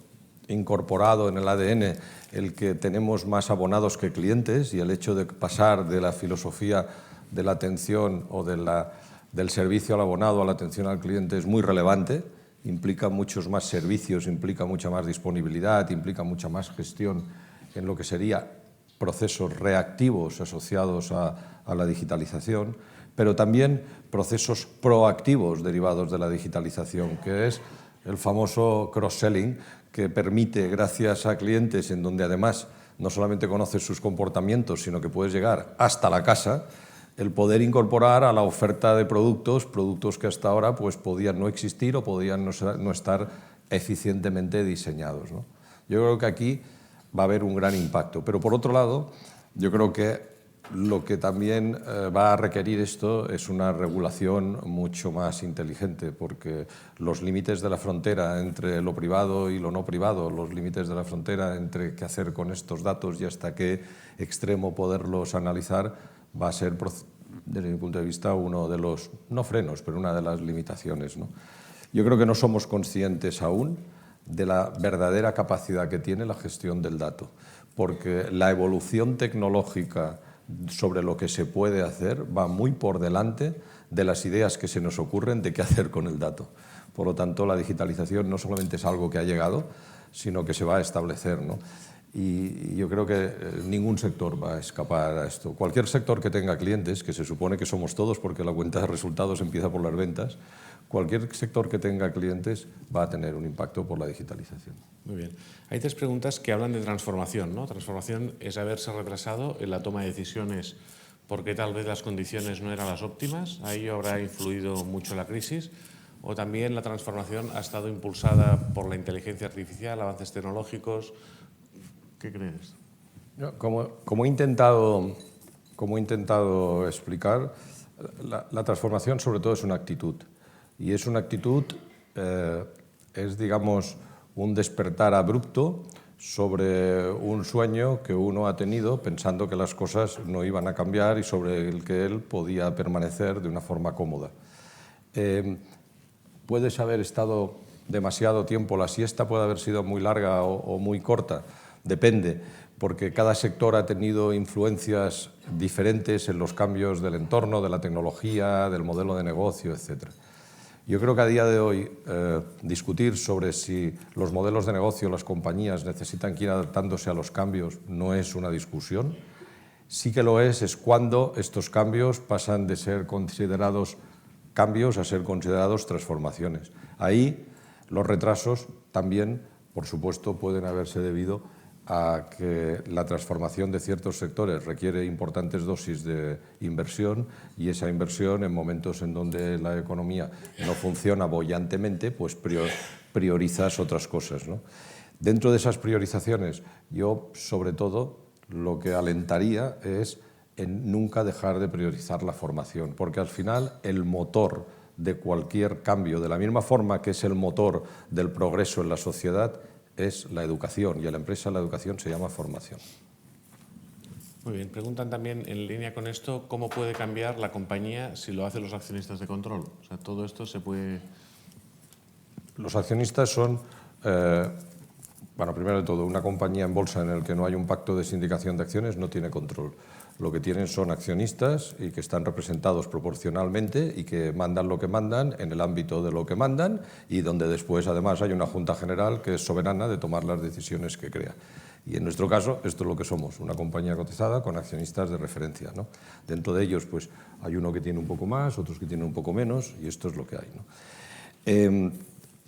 incorporado en el ADN el que tenemos más abonados que clientes, y el hecho de pasar de la filosofía de la atención o del servicio al abonado a la atención al cliente es muy relevante. Implica muchos más servicios, implica mucha más disponibilidad, implica mucha más gestión en lo que sería procesos reactivos asociados a la digitalización, pero también procesos proactivos derivados de la digitalización, que es el famoso cross-selling, que permite, gracias a clientes en donde además no solamente conoces sus comportamientos, sino que puedes llegar hasta la casa, el poder incorporar a la oferta de productos que hasta ahora pues, podían no existir o podían no estar eficientemente diseñados, ¿no? Yo creo que aquí va a haber un gran impacto. Pero por otro lado, yo creo que lo que también va a requerir esto es una regulación mucho más inteligente, porque los límites de la frontera entre lo privado y lo no privado, los límites de la frontera entre qué hacer con estos datos y hasta qué extremo poderlos analizar, va a ser, desde mi punto de vista, uno de los, no frenos, pero una de las limitaciones, ¿no? Yo creo que no somos conscientes aún de la verdadera capacidad que tiene la gestión del dato, porque la evolución tecnológica sobre lo que se puede hacer va muy por delante de las ideas que se nos ocurren de qué hacer con el dato. Por lo tanto, la digitalización no solamente es algo que ha llegado, sino que se va a establecer, ¿no? Y yo creo que ningún sector va a escapar a esto. Cualquier sector que tenga clientes, que se supone que somos todos porque la cuenta de resultados empieza por las ventas, cualquier sector que tenga clientes va a tener un impacto por la digitalización. Muy bien. Hay tres preguntas que hablan de transformación, ¿no? Transformación es haberse retrasado en la toma de decisiones porque tal vez las condiciones no eran las óptimas. Ahí habrá influido mucho la crisis. O también la transformación ha estado impulsada por la inteligencia artificial, avances tecnológicos. ¿Qué crees? Como he intentado explicar, la transformación sobre todo es una actitud. Y es una actitud, es digamos un despertar abrupto sobre un sueño que uno ha tenido pensando que las cosas no iban a cambiar y sobre el que él podía permanecer de una forma cómoda. Puedes haber estado demasiado tiempo, la siesta puede haber sido muy larga o muy corta, Depende, porque cada sector ha tenido influencias diferentes en los cambios del entorno, de la tecnología, del modelo de negocio, etc. Yo creo que a día de hoy discutir sobre si los modelos de negocio, las compañías necesitan que ir adaptándose a los cambios no es una discusión. Sí que lo es cuando estos cambios pasan de ser considerados cambios a ser considerados transformaciones. Ahí los retrasos también, por supuesto, pueden haberse debido a que la transformación de ciertos sectores requiere importantes dosis de inversión y esa inversión en momentos en donde la economía no funciona bollantemente, pues priorizas otras cosas, ¿no? Dentro de esas priorizaciones, yo sobre todo lo que alentaría es en nunca dejar de priorizar la formación, porque al final el motor de cualquier cambio, de la misma forma que es el motor del progreso en la sociedad, es la educación, y a la empresa la educación se llama formación. Muy bien, preguntan también en línea con esto, ¿cómo puede cambiar la compañía si lo hacen los accionistas de control? O sea, todo esto se puede... Los accionistas son, bueno, primero de todo, una compañía en bolsa en la que no hay un pacto de sindicación de acciones no tiene control. Lo que tienen son accionistas y que están representados proporcionalmente y que mandan lo que mandan en el ámbito de lo que mandan y donde después además hay una Junta General que es soberana de tomar las decisiones que crea. Y en nuestro caso esto es lo que somos, una compañía cotizada con accionistas de referencia, ¿no? Dentro de ellos pues hay uno que tiene un poco más, otros que tienen un poco menos y esto es lo que hay, ¿no?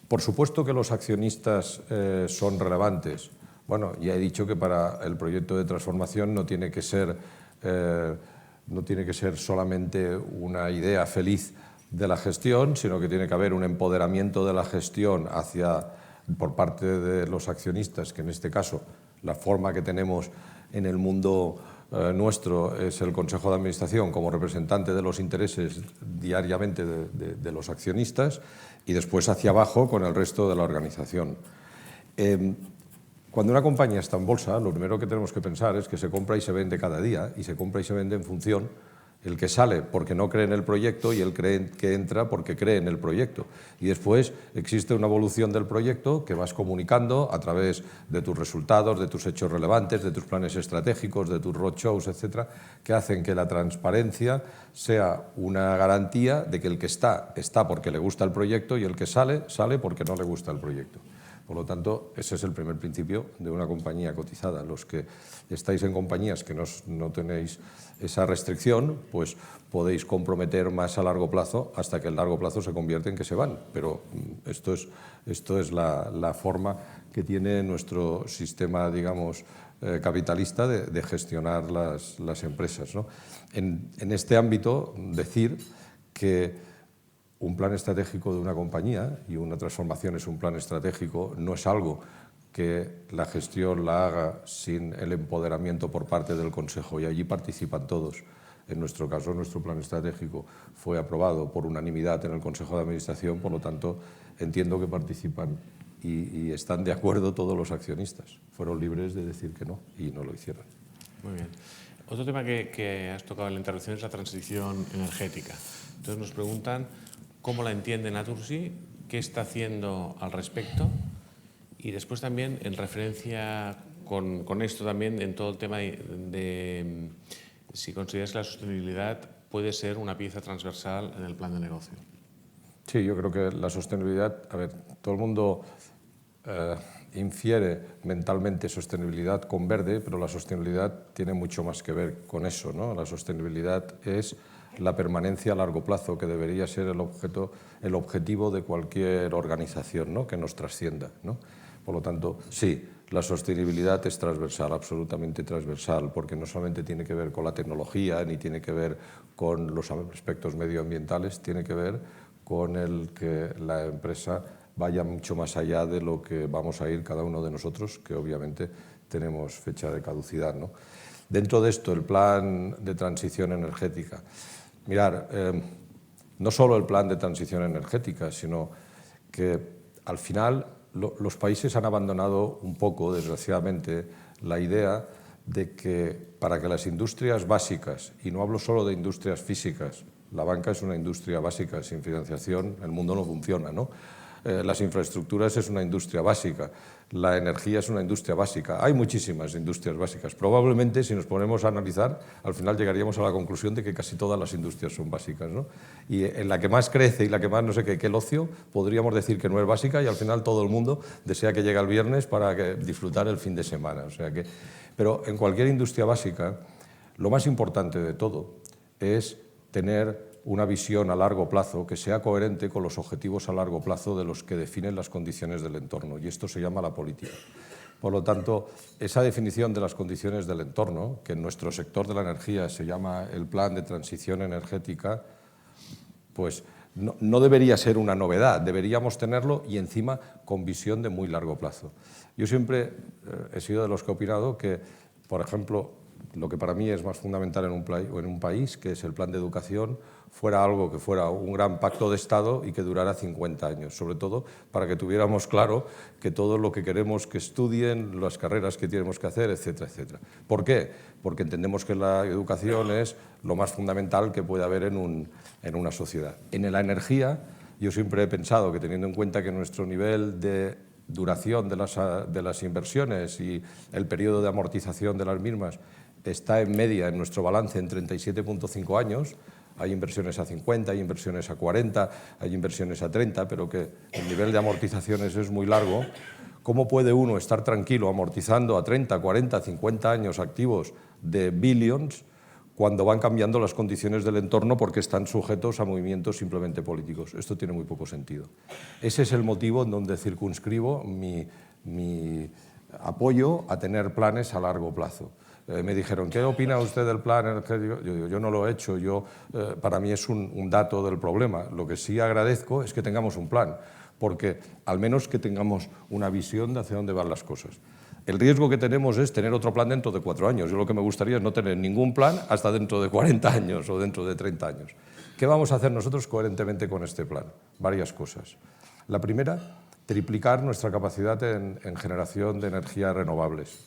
Por supuesto que los accionistas son relevantes. Bueno, ya he dicho que para el proyecto de transformación no tiene que ser solamente una idea feliz de la gestión, sino que tiene que haber un empoderamiento de la gestión por parte de los accionistas, que en este caso la forma que tenemos en el mundo nuestro es el Consejo de Administración como representante de los intereses diariamente de los accionistas y después hacia abajo con el resto de la organización. Cuando una compañía está en bolsa, lo primero que tenemos que pensar es que se compra y se vende cada día y se compra y se vende en función el que sale porque no cree en el proyecto y el que entra porque cree en el proyecto. Y después existe una evolución del proyecto que vas comunicando a través de tus resultados, de tus hechos relevantes, de tus planes estratégicos, de tus roadshows, etcétera, que hacen que la transparencia sea una garantía de que el que está porque le gusta el proyecto y el que sale porque no le gusta el proyecto. Por lo tanto, ese es el primer principio de una compañía cotizada. Los que estáis en compañías que no tenéis esa restricción, pues podéis comprometer más a largo plazo hasta que el largo plazo se convierte en que se van. Pero esto es la forma que tiene nuestro sistema, digamos, capitalista de gestionar las empresas, ¿no? En este ámbito, decir que un plan estratégico de una compañía, y una transformación es un plan estratégico, no es algo que la gestión la haga sin el empoderamiento por parte del Consejo, y allí participan todos. En nuestro caso, nuestro plan estratégico fue aprobado por unanimidad en el Consejo de Administración, por lo tanto, entiendo que participan y están de acuerdo todos los accionistas. Fueron libres de decir que no y no lo hicieron. Muy bien. Otro tema que has tocado en la intervención es la transición energética. Entonces nos preguntan cómo la entiende Naturgy, qué está haciendo al respecto y después también en referencia con esto también en todo el tema de si consideras que la sostenibilidad puede ser una pieza transversal en el plan de negocio. Sí, yo creo que la sostenibilidad, a ver, todo el mundo infiere mentalmente sostenibilidad con verde, pero la sostenibilidad tiene mucho más que ver con eso, ¿no? La sostenibilidad es la permanencia a largo plazo, que debería ser el objetivo de cualquier organización, ¿no?, que nos trascienda, ¿no? Por lo tanto, sí, la sostenibilidad es transversal, absolutamente transversal, porque no solamente tiene que ver con la tecnología, ni tiene que ver con los aspectos medioambientales, tiene que ver con el que la empresa vaya mucho más allá de lo que vamos a ir cada uno de nosotros, que obviamente tenemos fecha de caducidad, ¿no? Dentro de esto, el plan de transición energética. Mirar, no solo el plan de transición energética, sino que al final los países han abandonado un poco, desgraciadamente, la idea de que para que las industrias básicas, y no hablo solo de industrias físicas, la banca es una industria básica, sin financiación el mundo no funciona, ¿no? las infraestructuras es una industria básica, la energía es una industria básica. Hay muchísimas industrias básicas. Probablemente, si nos ponemos a analizar, al final llegaríamos a la conclusión de que casi todas las industrias son básicas, ¿no? Y en la que más crece y la que más no sé qué, que el ocio, podríamos decir que no es básica y al final todo el mundo desea que llegue el viernes para disfrutar el fin de semana. O sea que, pero en cualquier industria básica, lo más importante de todo es tener una visión a largo plazo que sea coherente con los objetivos a largo plazo de los que definen las condiciones del entorno, y esto se llama la política. Por lo tanto, esa definición de las condiciones del entorno, que en nuestro sector de la energía se llama el Plan de Transición Energética, pues no debería ser una novedad, deberíamos tenerlo y encima con visión de muy largo plazo. Yo siempre he sido de los que he opinado que, por ejemplo, lo que para mí es más fundamental en un país, que es el plan de educación, fuera algo que fuera un gran pacto de Estado y que durara 50 años, sobre todo para que tuviéramos claro que todo lo que queremos que estudien, las carreras que tenemos que hacer, etcétera, etcétera. ¿Por qué? Porque entendemos que la educación es lo más fundamental que puede haber en una sociedad. En la energía, yo siempre he pensado que, teniendo en cuenta que nuestro nivel de duración de las inversiones y el periodo de amortización de las mismas está en media en nuestro balance en 37,5 años, hay inversiones a 50, hay inversiones a 40, hay inversiones a 30, pero que el nivel de amortizaciones es muy largo. ¿Cómo puede uno estar tranquilo amortizando a 30, 40, 50 años activos de billions cuando van cambiando las condiciones del entorno porque están sujetos a movimientos simplemente políticos? Esto tiene muy poco sentido. Ese es el motivo en donde circunscribo mi apoyo a tener planes a largo plazo. Me dijeron, ¿qué opina usted del plan energético? Yo no lo he hecho, para mí es un dato del problema. Lo que sí agradezco es que tengamos un plan, porque al menos que tengamos una visión de hacia dónde van las cosas. El riesgo que tenemos es tener otro plan dentro de 4 años. Yo lo que me gustaría es no tener ningún plan hasta dentro de 40 años o dentro de 30 años. ¿Qué vamos a hacer nosotros coherentemente con este plan? Varias cosas. La primera, triplicar nuestra capacidad en generación de energías renovables.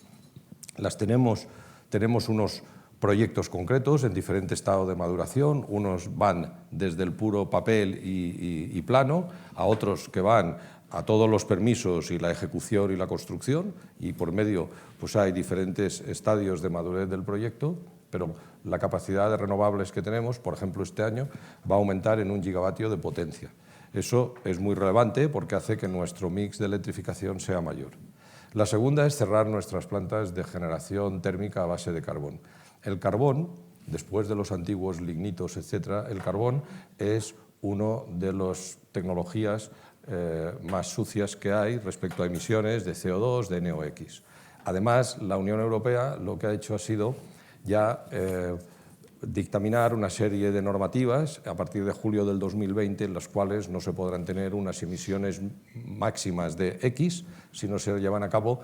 Tenemos unos proyectos concretos en diferente estado de maduración, unos van desde el puro papel y plano, a otros que van a todos los permisos y la ejecución y la construcción, y por medio pues hay diferentes estadios de madurez del proyecto, pero la capacidad de renovables que tenemos, por ejemplo este año, va a aumentar en 1 gigavatio de potencia. Eso es muy relevante porque hace que nuestro mix de electrificación sea mayor. La segunda es cerrar nuestras plantas de generación térmica a base de carbón. El carbón, después de los antiguos lignitos, etc., el carbón es una de las tecnologías más sucias que hay respecto a emisiones de CO2, de NOx. Además, la Unión Europea lo que ha hecho ha sido ya dictaminar una serie de normativas a partir de julio del 2020 en las cuales no se podrán tener unas emisiones máximas de X si no se llevan a cabo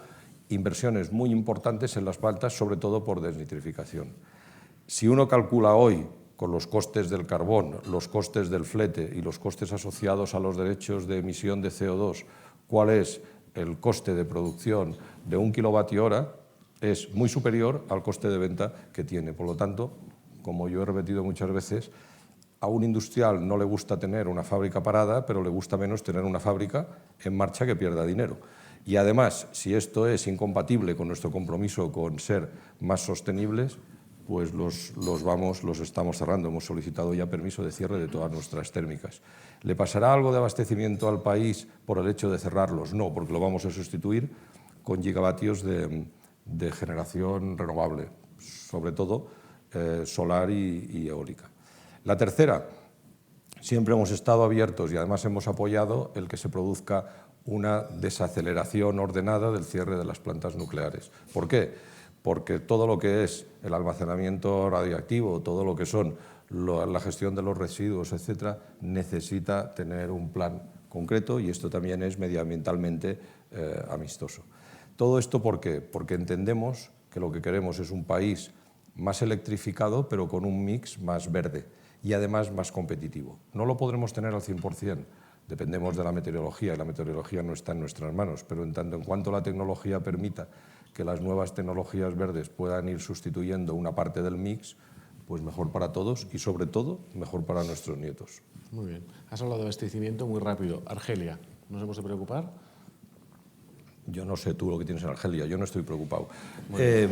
inversiones muy importantes en las plantas, sobre todo por desnitrificación. Si uno calcula hoy con los costes del carbón, los costes del flete y los costes asociados a los derechos de emisión de CO2, cuál es el coste de producción de 1 kilovatio hora, es muy superior al coste de venta que tiene. Por lo tanto, como yo he repetido muchas veces, a un industrial no le gusta tener una fábrica parada, pero le gusta menos tener una fábrica en marcha que pierda dinero. Y además, si esto es incompatible con nuestro compromiso con ser más sostenibles, pues los estamos cerrando. Hemos solicitado ya permiso de cierre de todas nuestras térmicas. ¿Le pasará algo de abastecimiento al país por el hecho de cerrarlos? No, porque lo vamos a sustituir con gigavatios de generación renovable, sobre todo solar y eólica. La tercera, siempre hemos estado abiertos y además hemos apoyado el que se produzca una desaceleración ordenada del cierre de las plantas nucleares. ¿Por qué? Porque todo lo que es el almacenamiento radioactivo, todo lo que son la gestión de los residuos, etcétera, necesita tener un plan concreto y esto también es medioambientalmente amistoso. ¿Todo esto por qué? Porque entendemos que lo que queremos es un país más electrificado, pero con un mix más verde y además más competitivo. No lo podremos tener al 100%, dependemos de la meteorología y la meteorología no está en nuestras manos, pero en tanto en cuanto la tecnología permita que las nuevas tecnologías verdes puedan ir sustituyendo una parte del mix, pues mejor para todos y sobre todo mejor para nuestros nietos. Muy bien. Has hablado de abastecimiento muy rápido. Argelia. ¿Nos hemos de preocupar? Yo no sé tú lo que tienes en Argelia, yo no estoy preocupado. Era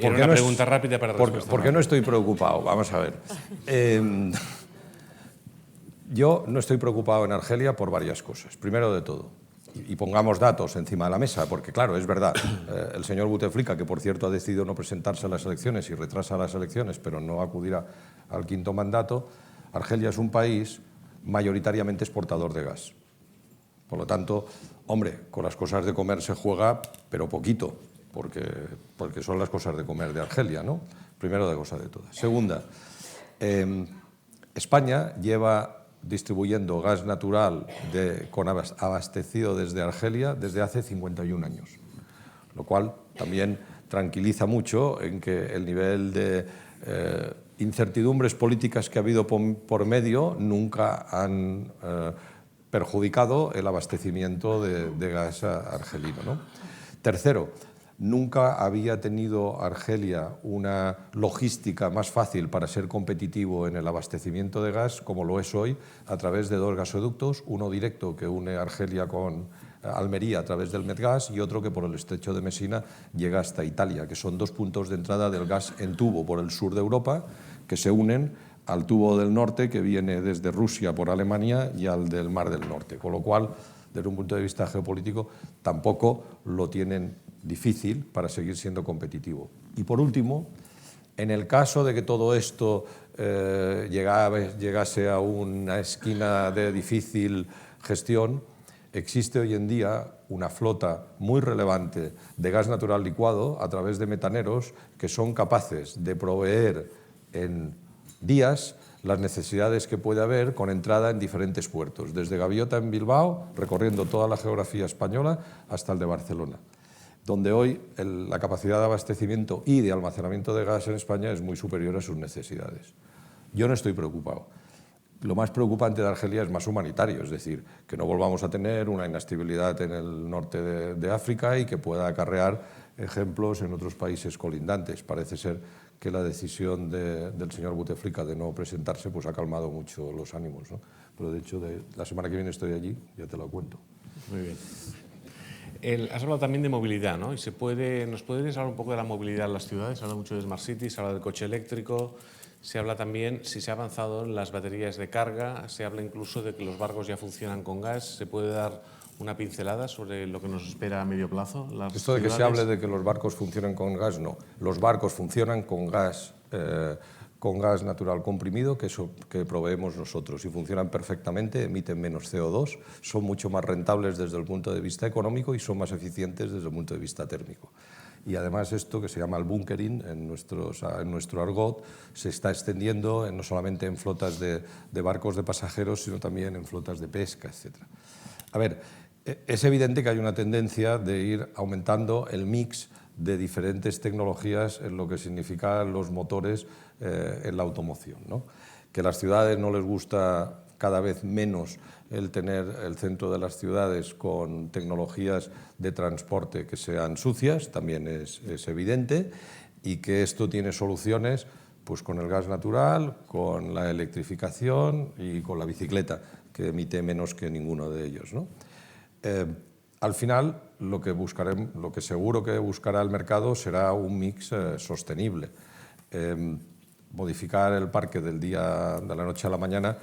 una pregunta rápida para respuesta. ¿Por qué no estoy preocupado? Vamos a ver. Yo no estoy preocupado en Argelia por varias cosas. Primero de todo, y pongamos datos encima de la mesa, porque claro, es verdad, el señor Bouteflika, que por cierto ha decidido no presentarse a las elecciones y retrasa las elecciones, pero no acudirá al quinto mandato, Argelia es un país mayoritariamente exportador de gas. Por lo tanto, hombre, con las cosas de comer se juega, pero poquito, porque son las cosas de comer de Argelia, ¿no? Primero de cosa de todas. Segunda, España lleva distribuyendo gas natural abastecido desde Argelia desde hace 51 años, lo cual también tranquiliza mucho en que el nivel de incertidumbres políticas que ha habido por medio nunca han perjudicado el abastecimiento de gas argelino, ¿no? Tercero, nunca había tenido Argelia una logística más fácil para ser competitivo en el abastecimiento de gas como lo es hoy a través de dos gasoductos, uno directo que une Argelia con Almería a través del Medgas y otro que por el estrecho de Messina llega hasta Italia, que son dos puntos de entrada del gas en tubo por el sur de Europa que se unen al tubo del norte que viene desde Rusia por Alemania y al del Mar del Norte, con lo cual, desde un punto de vista geopolítico, tampoco lo tienen difícil para seguir siendo competitivo. Y por último, en el caso de que todo esto llegase a una esquina de difícil gestión, existe hoy en día una flota muy relevante de gas natural licuado a través de metaneros que son capaces de proveer en días las necesidades que puede haber con entrada en diferentes puertos, desde Gaviota en Bilbao, recorriendo toda la geografía española, hasta el de Barcelona, donde hoy la capacidad de abastecimiento y de almacenamiento de gas en España es muy superior a sus necesidades. Yo no estoy preocupado. Lo más preocupante de Argelia es más humanitario, es decir, que no volvamos a tener una inestabilidad en el norte de África y que pueda acarrear ejemplos en otros países colindantes. Parece ser que la decisión del señor Bouteflika de no presentarse pues ha calmado mucho los ánimos, ¿no? Pero de hecho, la semana que viene estoy allí, ya te lo cuento. Muy bien. Has hablado también de movilidad, ¿no? ¿Nos podrías hablar un poco de la movilidad en las ciudades? Se habla mucho de Smart City, se habla del coche eléctrico, se habla también si se ha avanzado en las baterías de carga, se habla incluso de que los barcos ya funcionan con gas. ¿Se puede dar una pincelada sobre lo que nos espera a medio plazo? Esto de que se hable de que los barcos funcionan con gas, no. Los barcos funcionan con gas natural comprimido que proveemos nosotros y funcionan perfectamente, emiten menos CO2, son mucho más rentables desde el punto de vista económico y son más eficientes desde el punto de vista térmico. Y además esto, que se llama el bunkering en nuestro argot, se está extendiendo no solamente en flotas de barcos de pasajeros, sino también en flotas de pesca, etc. A ver, es evidente que hay una tendencia de ir aumentando el mix de diferentes tecnologías en lo que significan los motores en la automoción, ¿no? Que a las ciudades no les gusta cada vez menos el tener el centro de las ciudades con tecnologías de transporte que sean sucias, también es evidente, y que esto tiene soluciones pues con el gas natural, con la electrificación y con la bicicleta, que emite menos que ninguno de ellos, ¿no? Al final, lo que seguro que buscará el mercado será un mix sostenible. Modificar el parque de la noche a la mañana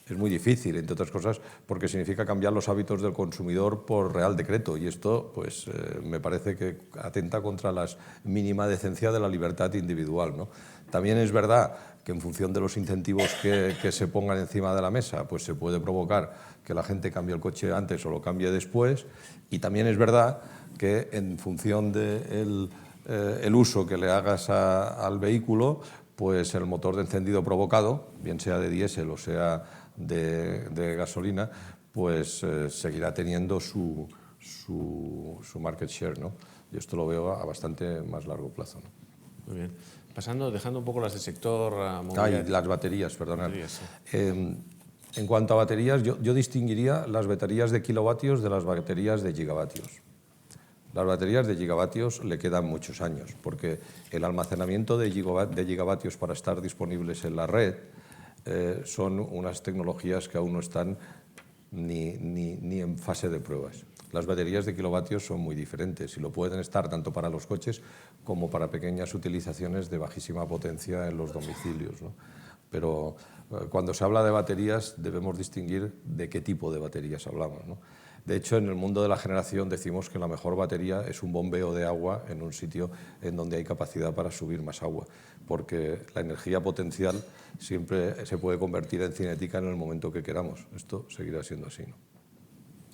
es muy difícil, entre otras cosas, porque significa cambiar los hábitos del consumidor por real decreto, y esto pues, me parece que atenta contra la mínima decencia de la libertad individual, ¿no? También es verdad que en función de los incentivos que se pongan encima de la mesa, pues se puede provocar que la gente cambie el coche antes o lo cambie después, y también es verdad que en función del uso que le hagas al vehículo, pues el motor de encendido provocado, bien sea de diésel o sea de gasolina, pues seguirá teniendo su market share, ¿no? Y esto lo veo a bastante más largo plazo, ¿no? Muy bien. Dejando un poco las del sector movilidad. Las baterías, perdonad. Sí. En cuanto a baterías, yo distinguiría las baterías de kilovatios de las baterías de gigavatios. Las baterías de gigavatios le quedan muchos años, porque el almacenamiento de gigavatios para estar disponibles en la red son unas tecnologías que aún no están ni en fase de pruebas. Las baterías de kilovatios son muy diferentes y lo pueden estar tanto para los coches como para pequeñas utilizaciones de bajísima potencia en los domicilios, ¿no? Pero cuando se habla de baterías debemos distinguir de qué tipo de baterías hablamos, ¿no? De hecho, en el mundo de la generación decimos que la mejor batería es un bombeo de agua en un sitio en donde hay capacidad para subir más agua, porque la energía potencial siempre se puede convertir en cinética en el momento que queramos. Esto seguirá siendo así, ¿no?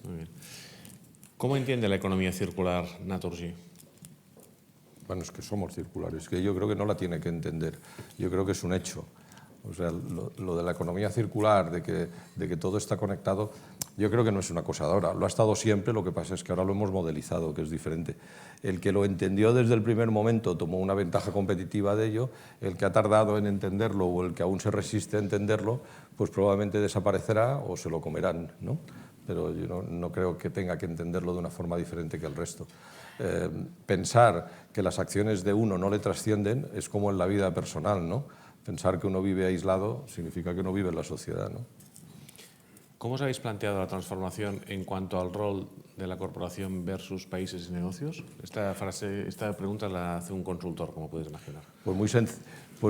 Muy bien. ¿Cómo entiende la economía circular Naturgy? Bueno, es que somos circulares, que yo creo que no la tiene que entender, yo creo que es un hecho. O sea, lo de la economía circular, de que todo está conectado, yo creo que no es una cosa de ahora. Lo ha estado siempre, lo que pasa es que ahora lo hemos modelizado, que es diferente. El que lo entendió desde el primer momento tomó una ventaja competitiva de ello, el que ha tardado en entenderlo o el que aún se resiste a entenderlo, pues probablemente desaparecerá o se lo comerán, ¿no? Pero yo no creo que tenga que entenderlo de una forma diferente que el resto. Pensar que las acciones de uno no le trascienden es como en la vida personal, ¿no? Pensar que uno vive aislado significa que uno vive en la sociedad, ¿no? ¿Cómo os habéis planteado la transformación en cuanto al rol de la corporación versus países y negocios? Esta pregunta la hace un consultor, como puedes imaginar. Pues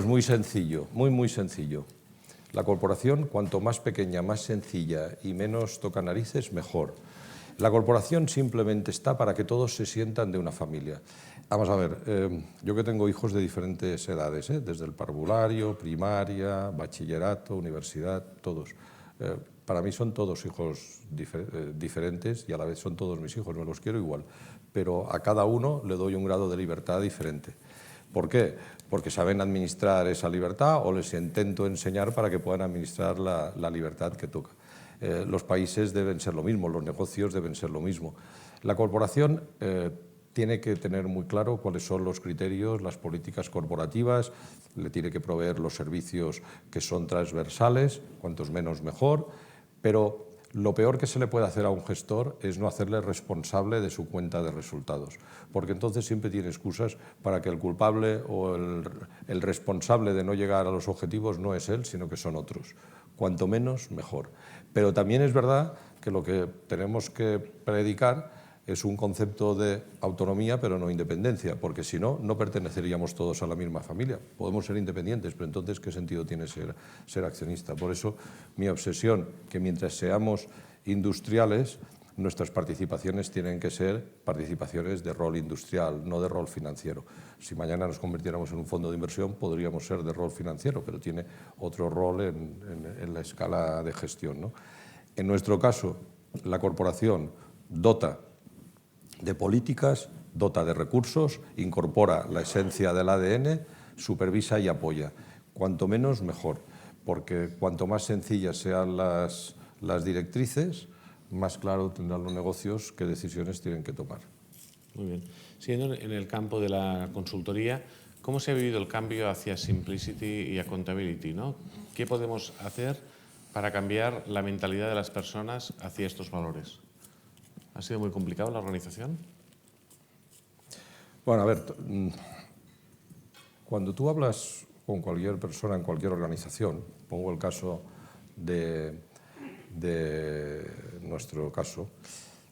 muy sencillo, muy sencillo. La corporación, cuanto más pequeña, más sencilla y menos toca narices, mejor. La corporación simplemente está para que todos se sientan de una familia. Vamos a ver, yo que tengo hijos de diferentes edades, desde el parvulario, primaria, bachillerato, universidad, todos. Para mí son todos hijos diferentes y a la vez son todos mis hijos, me los quiero igual, pero a cada uno le doy un grado de libertad diferente. ¿Por qué? Porque saben administrar esa libertad o les intento enseñar para que puedan administrar la libertad que toca. Los países deben ser lo mismo, los negocios deben ser lo mismo. La corporación tiene que tener muy claro cuáles son los criterios, las políticas corporativas, le tiene que proveer los servicios que son transversales, cuantos menos mejor, pero lo peor que se le puede hacer a un gestor es no hacerle responsable de su cuenta de resultados, porque entonces siempre tiene excusas para que el culpable o el responsable de no llegar a los objetivos no es él, sino que son otros. Cuanto menos, mejor. Pero también es verdad que lo que tenemos que predicar es un concepto de autonomía, pero no independencia, porque si no, no perteneceríamos todos a la misma familia. Podemos ser independientes, pero entonces, ¿qué sentido tiene ser accionista? Por eso, mi obsesión, que mientras seamos industriales, nuestras participaciones tienen que ser participaciones de rol industrial, no de rol financiero. Si mañana nos convirtiéramos en un fondo de inversión, podríamos ser de rol financiero, pero tiene otro rol en la escala de gestión, ¿no? En nuestro caso, la corporación dota de políticas, dota de recursos, incorpora la esencia del ADN, supervisa y apoya. Cuanto menos, mejor, porque cuanto más sencillas sean las directrices, más claro tendrán los negocios qué decisiones tienen que tomar. Muy bien. Siguiendo en el campo de la consultoría, ¿cómo se ha vivido el cambio hacia simplicity y accountability, ¿no? ¿Qué podemos hacer para cambiar la mentalidad de las personas hacia estos valores? ¿Ha sido muy complicado la organización? Bueno, a ver, cuando tú hablas con cualquier persona en cualquier organización, pongo el caso de nuestro caso,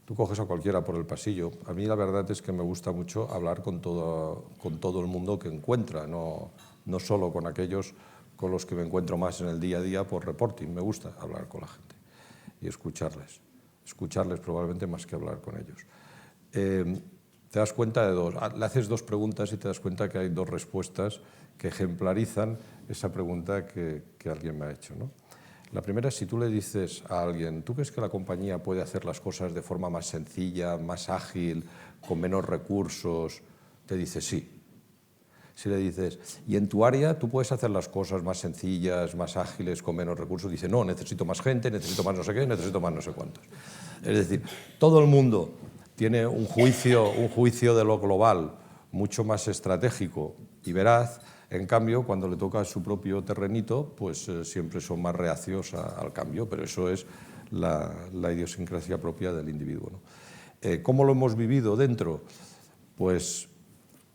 tú coges a cualquiera por el pasillo. A mí la verdad es que me gusta mucho hablar con todo el mundo que encuentra, no solo con aquellos con los que me encuentro más en el día a día por reporting. Me gusta hablar con la gente y escucharles probablemente más que hablar con ellos. Te das cuenta le haces dos preguntas y te das cuenta que hay dos respuestas que ejemplarizan esa pregunta que alguien me ha hecho, ¿no? La primera es si tú le dices a alguien, ¿tú crees que la compañía puede hacer las cosas de forma más sencilla, más ágil, con menos recursos? Te dice sí. Si le dices, ¿y en tu área tú puedes hacer las cosas más sencillas, más ágiles, con menos recursos? Dice, no, necesito más gente, necesito más no sé qué, necesito más no sé cuántos. Es decir, todo el mundo tiene un juicio de lo global mucho más estratégico y veraz. En cambio, cuando le toca su propio terrenito, pues siempre son más reacios al cambio, pero eso es la idiosincrasia propia del individuo, ¿no? ¿Cómo lo hemos vivido dentro? Pues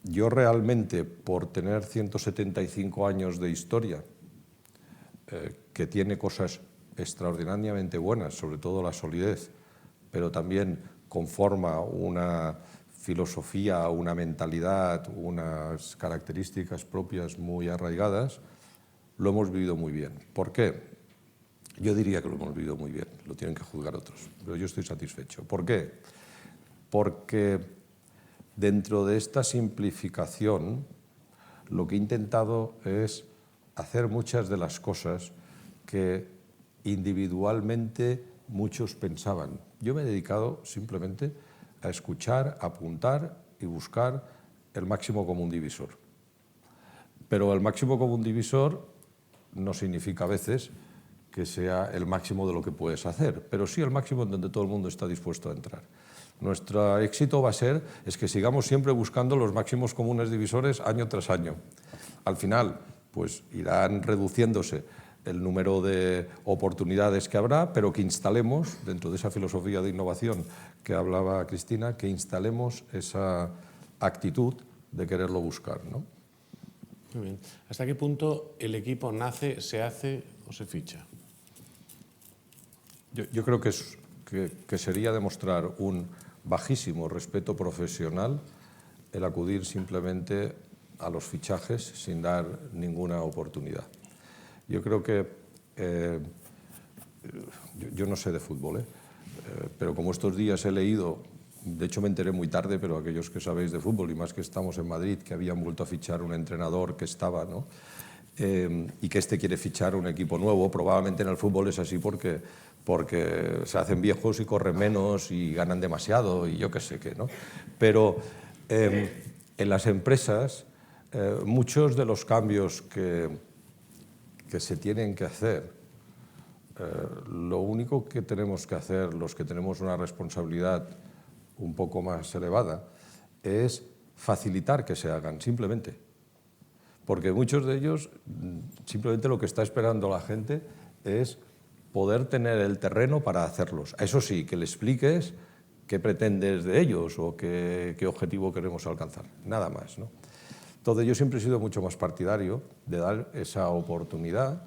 yo realmente, por tener 175 años de historia, que tiene cosas extraordinariamente buenas, sobre todo la solidez, pero también conforma una filosofía, una mentalidad, unas características propias muy arraigadas, lo hemos vivido muy bien. ¿Por qué? Yo diría que lo hemos vivido muy bien, lo tienen que juzgar otros, pero yo estoy satisfecho. ¿Por qué? Porque dentro de esta simplificación lo que he intentado es hacer muchas de las cosas que individualmente muchos pensaban. Yo me he dedicado simplemente a escuchar, a apuntar y buscar el máximo común divisor. Pero el máximo común divisor no significa a veces que sea el máximo de lo que puedes hacer, pero sí el máximo en donde todo el mundo está dispuesto a entrar. Nuestro éxito va a ser que sigamos siempre buscando los máximos comunes divisores año tras año. Al final, pues irán reduciéndose el número de oportunidades que habrá, pero que instalemos, dentro de esa filosofía de innovación que hablaba Cristina, que instalemos esa actitud de quererlo buscar, ¿no? Muy bien. ¿Hasta qué punto el equipo nace, se hace o se ficha? Yo creo que sería demostrar un bajísimo respeto profesional el acudir simplemente a los fichajes sin dar ninguna oportunidad. Yo creo que, yo no sé de fútbol, pero como estos días he leído, de hecho me enteré muy tarde, pero aquellos que sabéis de fútbol, y más que estamos en Madrid, que habían vuelto a fichar un entrenador que estaba, ¿no? Y que quiere fichar un equipo nuevo. Probablemente en el fútbol es así porque se hacen viejos y corren menos y ganan demasiado y yo qué sé qué, ¿no? Pero en las empresas muchos de los cambios que se tienen que hacer, lo único que tenemos que hacer los que tenemos una responsabilidad un poco más elevada es facilitar que se hagan, simplemente. Porque muchos de ellos, simplemente lo que está esperando la gente es poder tener el terreno para hacerlos. Eso sí, que le expliques qué pretendes de ellos o qué objetivo queremos alcanzar, nada más, ¿no? Entonces yo siempre he sido mucho más partidario de dar esa oportunidad,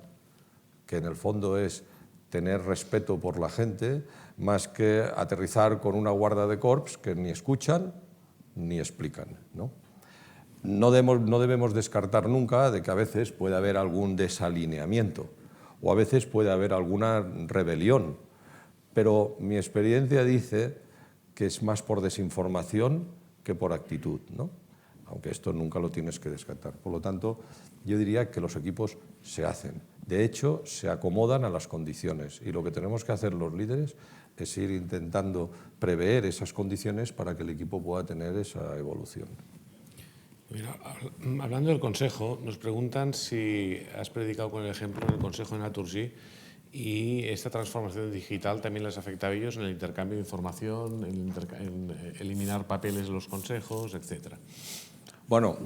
que en el fondo es tener respeto por la gente, más que aterrizar con una guarda de corps que ni escuchan ni explican, ¿no? No debemos descartar nunca de que a veces puede haber algún desalineamiento o a veces puede haber alguna rebelión, pero mi experiencia dice que es más por desinformación que por actitud, ¿no? Aunque esto nunca lo tienes que descartar. Por lo tanto, yo diría que los equipos se hacen. De hecho, se acomodan a las condiciones y lo que tenemos que hacer los líderes es ir intentando prever esas condiciones para que el equipo pueda tener esa evolución. Mira, hablando del Consejo, nos preguntan si has predicado con el ejemplo en el Consejo de Naturgy y esta transformación digital también les afecta a ellos en el intercambio de información, en eliminar papeles de los consejos, etc. Bueno,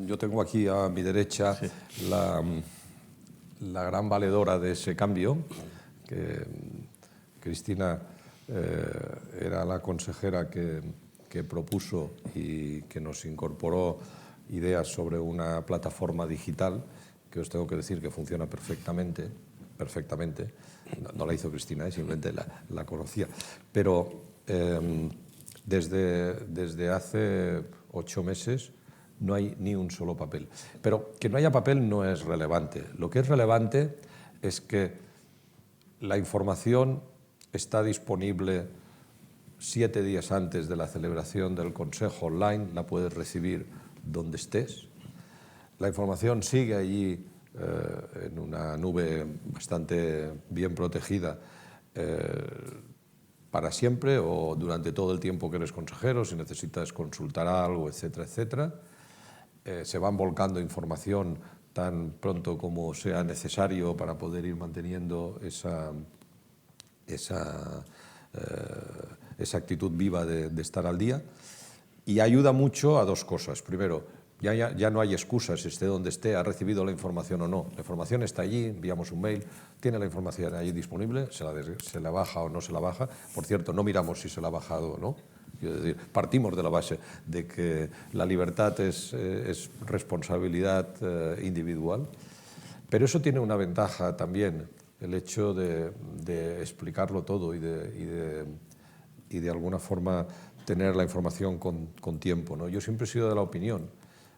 yo tengo aquí a mi derecha la gran valedora de ese cambio, que Cristina era la consejera que propuso y que nos incorporó ideas sobre una plataforma digital que os tengo que decir que funciona perfectamente. No la hizo Cristina, simplemente la conocía. Pero desde hace 8 meses no hay ni un solo papel. Pero que no haya papel no es relevante. Lo que es relevante es que la información está disponible 7 días antes de la celebración del Consejo online, la puedes recibir donde estés. La información sigue allí en una nube bastante bien protegida para siempre o durante todo el tiempo que eres consejero, si necesitas consultar algo, etcétera, etcétera. Se van volcando información tan pronto como sea necesario para poder ir manteniendo esa actitud viva de estar al día, y ayuda mucho a 2 cosas. Primero, ya no hay excusas, esté donde esté, ha recibido la información o no. La información está allí, enviamos un mail, tiene la información allí disponible, se la baja o no se la baja. Por cierto, no miramos si se la ha bajado o no. Quiero decir, partimos de la base de que la libertad es responsabilidad individual, pero eso tiene una ventaja también, el hecho de explicarlo todo y de alguna forma tener la información con tiempo, ¿no? Yo siempre he sido de la opinión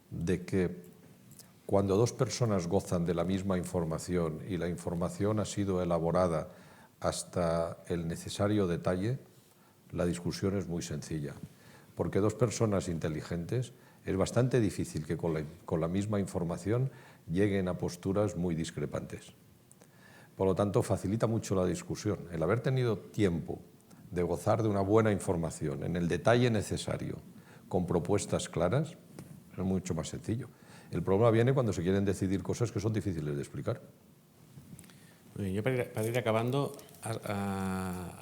de que cuando dos personas gozan de la misma información y la información ha sido elaborada hasta el necesario detalle, la discusión es muy sencilla. Porque dos personas inteligentes es bastante difícil que con la misma información lleguen a posturas muy discrepantes. Por lo tanto, facilita mucho la discusión. El haber tenido tiempo de gozar de una buena información en el detalle necesario, con propuestas claras, es mucho más sencillo. El problema viene cuando se quieren decidir cosas que son difíciles de explicar. Yo para ir acabando, has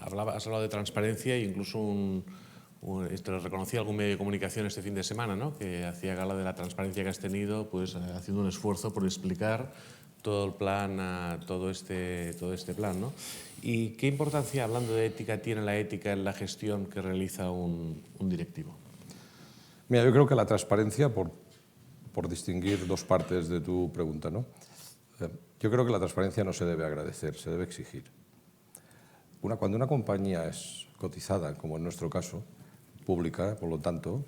hablado de transparencia e incluso te reconocía algún medio de comunicación este fin de semana, ¿no? Que hacía gala de la transparencia que has tenido, pues haciendo un esfuerzo por explicar todo el plan, todo este plan, ¿no? ¿Y qué importancia, hablando de ética, tiene la ética en la gestión que realiza un directivo? Mira, yo creo que la transparencia, por distinguir dos partes de tu pregunta, ¿no? Yo creo que la transparencia no se debe agradecer, se debe exigir. Cuando una compañía es cotizada, como en nuestro caso, pública, por lo tanto,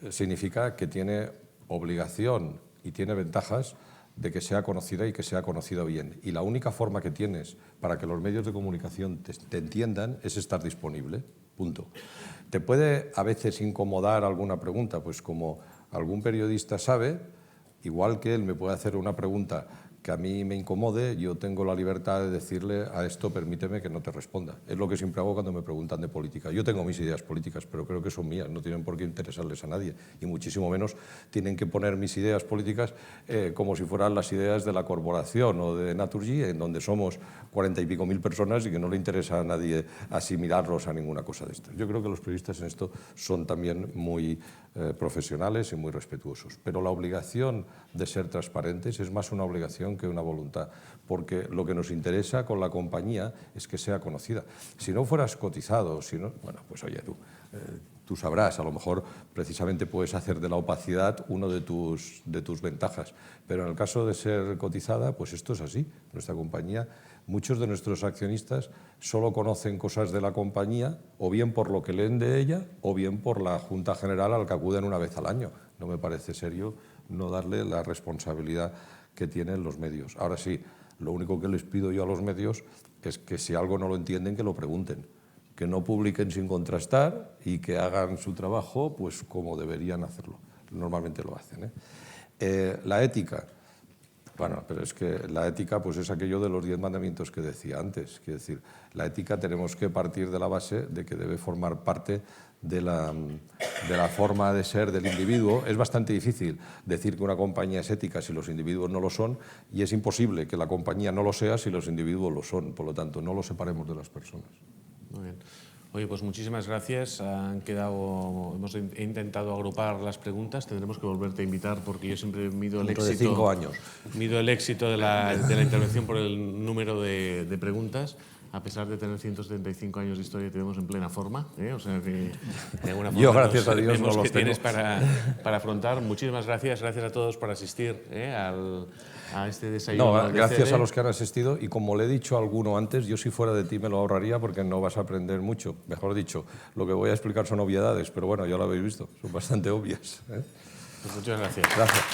significa que tiene obligación y tiene ventajas de que sea conocida y que sea conocida bien. Y la única forma que tienes para que los medios de comunicación te entiendan es estar disponible, punto. ¿Te puede a veces incomodar alguna pregunta? Pues como algún periodista sabe, igual que él me puede hacer una pregunta que a mí me incomode, yo tengo la libertad de decirle a esto, permíteme que no te responda. Es lo que siempre hago cuando me preguntan de política. Yo tengo mis ideas políticas, pero creo que son mías, no tienen por qué interesarles a nadie, y muchísimo menos tienen que poner mis ideas políticas como si fueran las ideas de la corporación o de Naturgy, en donde somos 40 y pico mil personas y que no le interesa a nadie asimilarlos a ninguna cosa de esto. Yo creo que los periodistas en esto son también muy profesionales y muy respetuosos, pero la obligación de ser transparentes es más una obligación que una voluntad, porque lo que nos interesa con la compañía es que sea conocida. Si no fueras cotizado, bueno, pues oye, tú sabrás, a lo mejor precisamente puedes hacer de la opacidad uno de tus ventajas, pero en el caso de ser cotizada, pues esto es así. Nuestra compañía, muchos de nuestros accionistas solo conocen cosas de la compañía o bien por lo que leen de ella o bien por la Junta General a la que acuden una vez al año. No me parece serio no darle la responsabilidad que tienen los medios. Ahora sí, lo único que les pido yo a los medios es que si algo no lo entienden, que lo pregunten, que no publiquen sin contrastar y que hagan su trabajo pues como deberían hacerlo. Normalmente lo hacen, la ética. Bueno, pero es que la ética pues es aquello de los 10 mandamientos que decía antes. Quiero decir, la ética tenemos que partir de la base de que debe formar parte de la forma de ser del individuo. Es bastante difícil decir que una compañía es ética si los individuos no lo son, y es imposible que la compañía no lo sea si los individuos lo son. Por lo tanto, no lo separemos de las personas. Muy bien. Oye, pues muchísimas gracias. He intentado agrupar las preguntas. Tendremos que volverte a invitar porque yo siempre mido el éxito. De 5 años. Mido el éxito de la intervención por el número de preguntas. A pesar de tener 175 años de historia, tenemos en plena forma. O sea que de alguna forma yo, gracias a Dios, no los que tengo. Tienes para afrontar. Muchísimas gracias. Gracias a todos por asistir a este desayuno. No, gracias a los que han asistido, y como le he dicho a alguno antes, yo si fuera de ti me lo ahorraría porque no vas a aprender mucho. Mejor dicho, lo que voy a explicar son obviedades, pero bueno, ya lo habéis visto, son bastante obvias. Pues muchas gracias. Gracias.